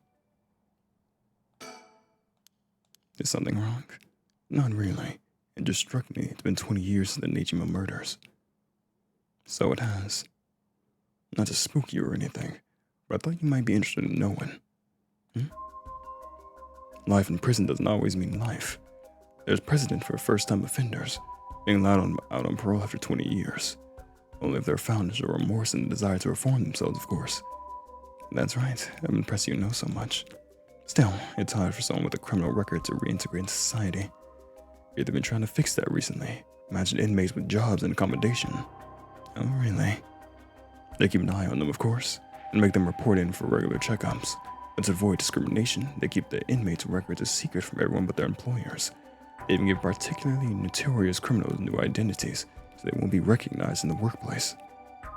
Is something wrong? Not really. It just struck me it's been 20 years since the Nejima murders. So it has. Not to spook you or anything, but I thought you might be interested in knowing. Life in prison doesn't always mean life. There's precedent for first-time offenders being allowed out on parole after 20 years. Only if they're found to show remorse and the desire to reform themselves, of course. That's right, I'm impressed you know so much. Still, it's hard for someone with a criminal record to reintegrate into society. They've been trying to fix that recently. Imagine inmates with jobs and accommodation. Oh, really? They keep an eye on them, of course, and make them report in for regular checkups. But to avoid discrimination, they keep the inmates' records a secret from everyone but their employers. They even give particularly notorious criminals new identities, so they won't be recognized in the workplace.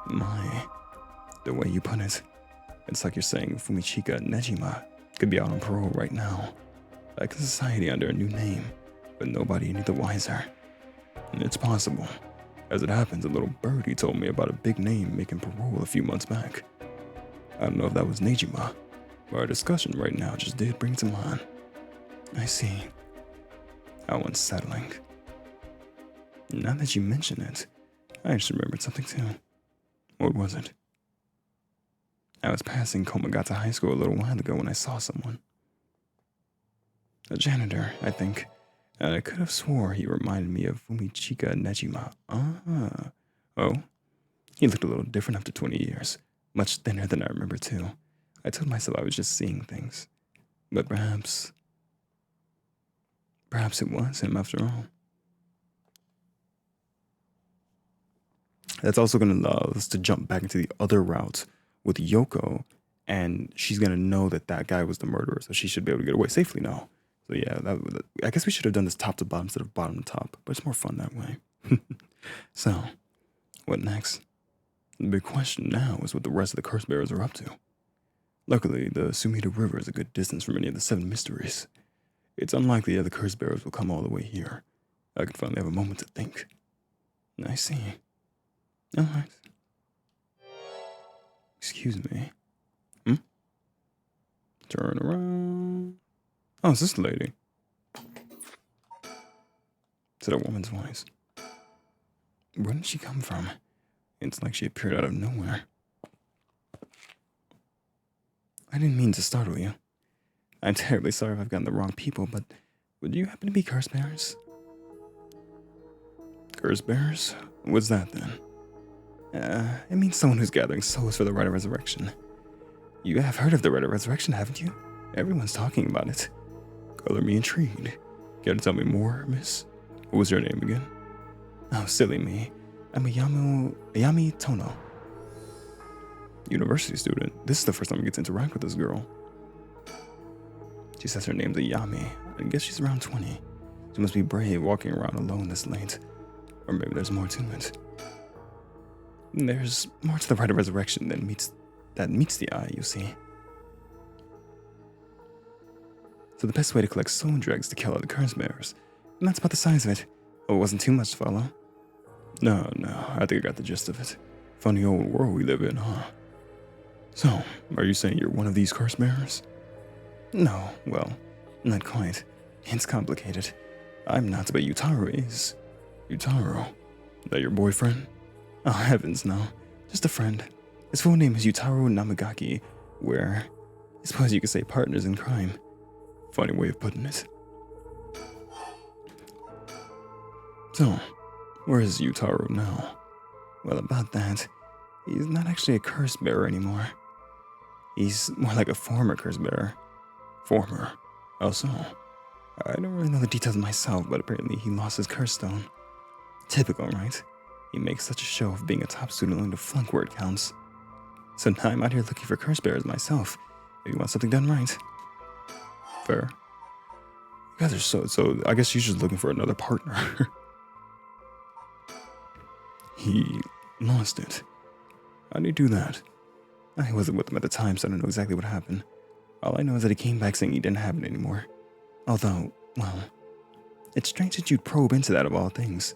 My, the way you put it, it's like you're saying Fumichika Nejima could be out on parole right now, back in society under a new name, but nobody any the wiser. And it's possible. As it happens, a little birdie told me about a big name making parole a few months back. I don't know if that was Nejima, but our discussion right now just did bring to mind. I see. How unsettling. Now that you mention it, I just remembered something too. What was it? I was passing Komagata High School a little while ago when I saw someone. A janitor, I think. And I could have swore he reminded me of Fumichika Nejima. Ah. Oh? He looked a little different after 20 years. Much thinner than I remember too. I told myself I was just seeing things. But perhaps it was him after all. That's also going to allow us to jump back into the other route with Yoko, and she's going to know that that guy was the murderer, so she should be able to get away safely now. So yeah, I guess we should have done this top to bottom instead of bottom to top, but it's more fun that way. So, what next? The big question now is what the rest of the curse bearers are up to. Luckily, the Sumida River is a good distance from any of the 7 mysteries. It's unlikely that the curse bearers will come all the way here. I can finally have a moment to think. I see. All right. Excuse me. Turn around. Oh, is this the lady? Is it a woman's voice? Where did she come from? It's like she appeared out of nowhere. I didn't mean to startle you. I'm terribly sorry if I've gotten the wrong people, but would you happen to be curse bearers? Curse bearers? What's that then? It means someone who's gathering souls for the Rite of Resurrection. You have heard of the Rite of Resurrection, haven't you? Everyone's talking about it. Color me intrigued. Care to tell me more, miss? What was your name again? Oh, silly me. I'm Ayami Tono. University student. This is the first time I get to interact with this girl. She says her name's Ayami. I guess she's around 20. She must be brave walking around alone this late. Or maybe there's more to it. There's more to the Rite of Resurrection that meets the eye, you see. So the best way to collect soul dregs to kill all the curse bearers. And that's about the size of it. Oh, it wasn't too much to follow. No, I think I got the gist of it. Funny old world we live in, huh? So, are you saying you're one of these curse bearers? No, well, not quite. It's complicated. I'm not, but Yutaro is. Yutaro? That your boyfriend? Oh, heavens no. Just a friend. His full name is Yutaro Namagaki, where suppose you could say partners in crime. Funny way of putting it. So, where is Yutaro now? Well, about that, he's not actually a curse bearer anymore. He's more like a former curse bearer. Former? Oh, so? I don't really know the details myself, but apparently he lost his curse stone. Typical, right? He makes such a show of being a top student only to flunk where it counts. So now I'm out here looking for curse bearers myself, if you want something done right. Fair. You guys are so I guess you're just looking for another partner. He lost it. How did he do that? I wasn't with him at the time, so I don't know exactly what happened. All I know is that he came back saying he didn't have it anymore. Although, well, it's strange that you'd probe into that of all things.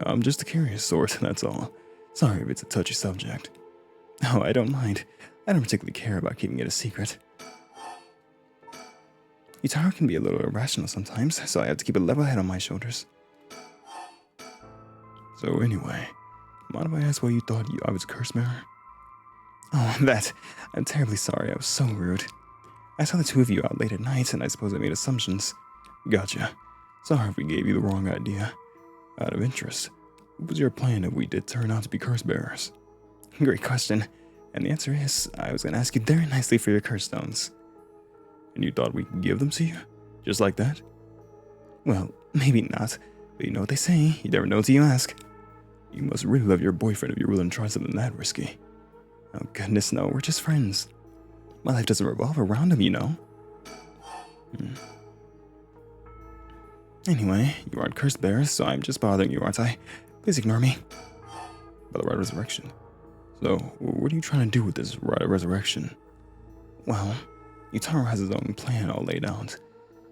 I'm just a curious sort, that's all. Sorry if it's a touchy subject. Oh, I don't mind. I don't particularly care about keeping it a secret. Yutaro can be a little irrational sometimes, so I have to keep a level head on my shoulders. So anyway, mind if I ask why you thought I was a curse bearer? Oh, that. I'm terribly sorry, I was so rude. I saw the two of you out late at night, and I suppose I made assumptions. Gotcha. Sorry if we gave you the wrong idea. Out of interest, what was your plan if we did turn out to be curse bearers? Great question. And the answer is, I was going to ask you very nicely for your curse stones. And you thought we could give them to you? Just like that? Well, maybe not. But you know what they say, you never know until you ask. You must really love your boyfriend if you're willing to try something that risky. Oh goodness, no, we're just friends. My life doesn't revolve around him, you know. Anyway, you aren't curse bearers, so I'm just bothering you, aren't I? Please ignore me. By the right of resurrection. So, what are you trying to do with this right of resurrection? Well, Yutaro has his own plan all laid out.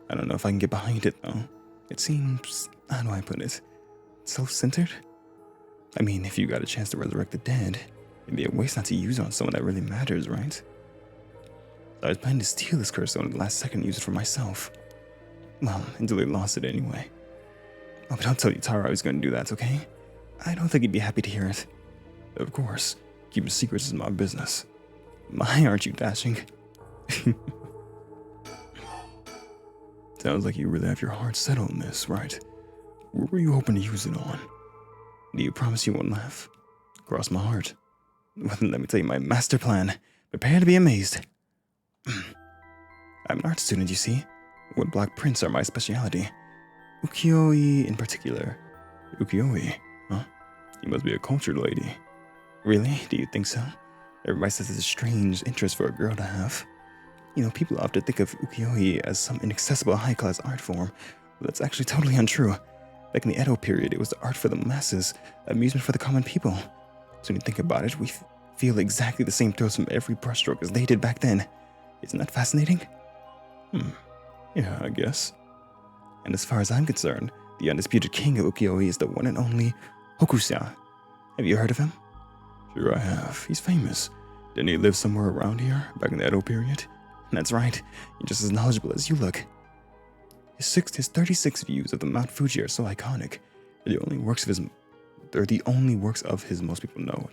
I don't know if I can get behind it, though. It seems, how do I put it, self-centered? I mean, if you got a chance to resurrect the dead, it'd be a waste not to use it on someone that really matters, right? So I was planning to steal this curse stone at the last second and use it for myself. Well, until he lost it anyway. Oh, but don't tell Yutaro I was going to do that, okay? I don't think he'd be happy to hear it. Of course, keeping secrets is my business. My, aren't you dashing? Sounds like you really have your heart set on this, right? What were you hoping to use it on? Do you promise you won't laugh? Cross my heart. Well, then let me tell you my master plan. Prepare to be amazed. I'm an art student, you see. Wood block prints are my specialty. Ukiyo-e in particular. Ukiyo-e? Huh? You must be a cultured lady. Really? Do you think so? Everybody says it's a strange interest for a girl to have. You know, people often think of ukiyo-e as some inaccessible high-class art form, but that's actually totally untrue. Back in the Edo period, it was the art for the masses, amusement for the common people. So when you think about it, we feel exactly the same thrills from every brushstroke as they did back then. Isn't that fascinating? Yeah, I guess. And as far as I'm concerned, the undisputed king of ukiyo-e is the one and only Hokusai. Have you heard of him? Sure I have. He's famous. Didn't he live somewhere around here, back in the Edo period? That's right. You're just as knowledgeable as you look. His 36 views of the Mount Fuji are so iconic. They're the only works of his most people know.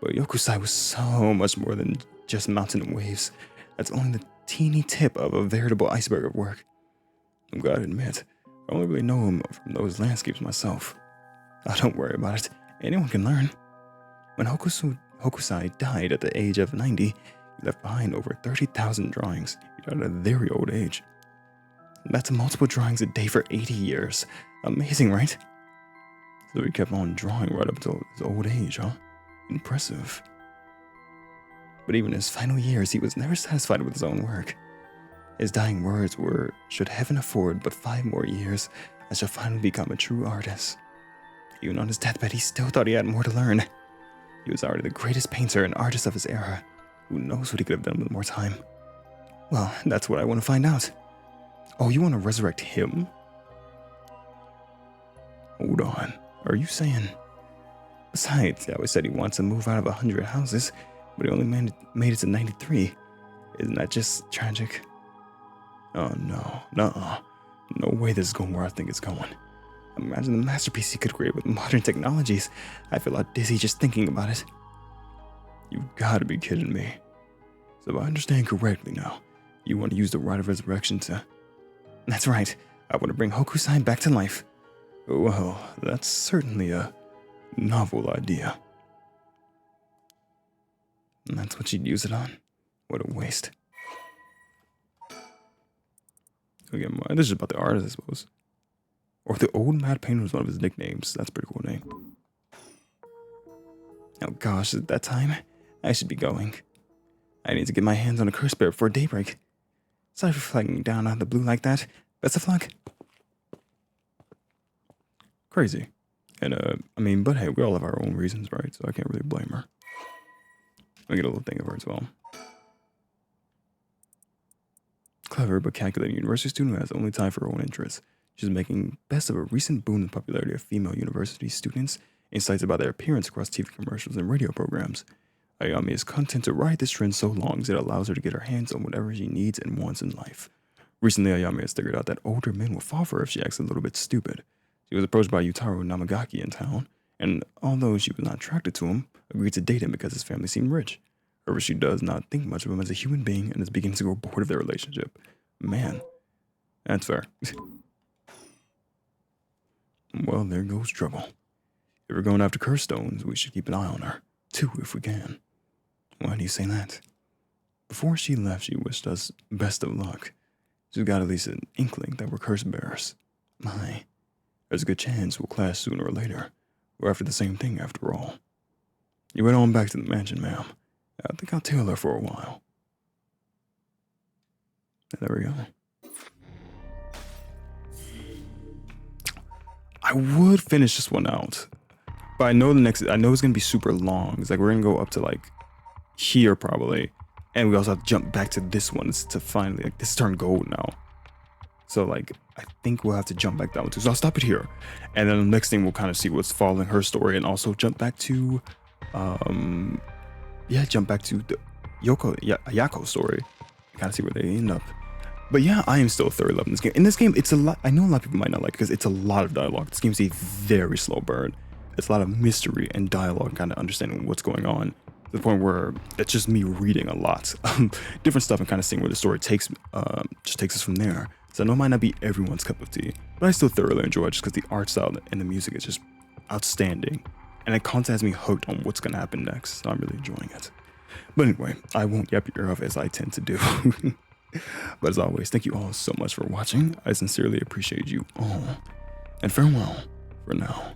But Yokusai was so much more than just mountain and waves. That's only the teeny tip of a veritable iceberg of work. I'm glad to admit, I only really know him from those landscapes myself. Oh, don't worry about it. Anyone can learn. When Hokusai died at the age of 90, he left behind over 30,000 drawings. He died at a very old age. That's multiple drawings a day for 80 years. Amazing, right? So he kept on drawing right up until his old age, huh? Impressive. But even in his final years, he was never satisfied with his own work. His dying words were, "Should heaven afford but 5 more years, I shall finally become a true artist." Even on his deathbed, he still thought he had more to learn. He was already the greatest painter and artist of his era. Who knows what he could have done with more time? Well, that's what I want to find out. Oh, you want to resurrect him? Hold on. Are you saying? Besides, he always said he wants to move out of 100 houses, but he only made it to 93. Isn't that just tragic? Oh no, nuh-uh. No way this is going where I think it's going. Imagine the masterpiece he could create with modern technologies. I feel all dizzy just thinking about it. You've got to be kidding me. So if I understand correctly now, you want to use the rite of resurrection to... That's right. I want to bring Hokusai back to life. Well, that's certainly a novel idea. And that's what you'd use it on? What a waste. Again, this is about the artist, I suppose. Or the old mad painter was one of his nicknames. That's a pretty cool name. Oh gosh, is it that time? I should be going. I need to get my hands on a curse bear before daybreak. Sorry for flagging down out of the blue like that. Best of luck. Crazy. And, I mean, but hey, we all have our own reasons, right? So I can't really blame her. I'll get a little thing of her as well. Clever but calculating university student who has only time for her own interests. She's making best of a recent boom in popularity of female university students, insights about their appearance across TV commercials and radio programs. Ayami is content to ride this trend so long as it allows her to get her hands on whatever she needs and wants in life. Recently, Ayami has figured out that older men will fall for her if she acts a little bit stupid. She was approached by Yutaro Namagaki in town, and although she was not attracted to him, agreed to date him because his family seemed rich. However, she does not think much of him as a human being and is beginning to grow bored of their relationship. Man, that's fair. Well, there goes trouble. If we're going after curse stones, we should keep an eye on her. 2 if we can. Why do you say that? Before she left, she wished us best of luck. She's got at least an inkling that we're curse bearers. My, there's a good chance we'll clash sooner or later. We're after the same thing after all. You went on back to the mansion, ma'am. I think I'll tail her for a while. And there we go. I would finish this one out, but I know it's gonna be super long. It's like we're gonna go up to like here probably, and we also have to jump back to this one to finally like this turned gold now. So like I think we'll have to jump back down too. So I'll stop it here, and then the next thing we'll kind of see what's following her story, and also jump back to, jump back to the Ayako story. Kind of see where they end up. But yeah, I am still thoroughly loving this game. In this game, it's a lot. I know a lot of people might not like it because it's a lot of dialogue. This game's a very slow burn. It's a lot of mystery and dialogue, kind of understanding what's going on. To the point where it's just me reading a lot, different stuff, and kind of seeing where the story takes us from there. So I know it might not be everyone's cup of tea, but I still thoroughly enjoy it just because the art style and the music is just outstanding, and it constantly has me hooked on what's gonna happen next. So I'm really enjoying it. But anyway, I won't yap your ear off as I tend to do. But as always, thank you all so much for watching. I sincerely appreciate you all. And farewell for now.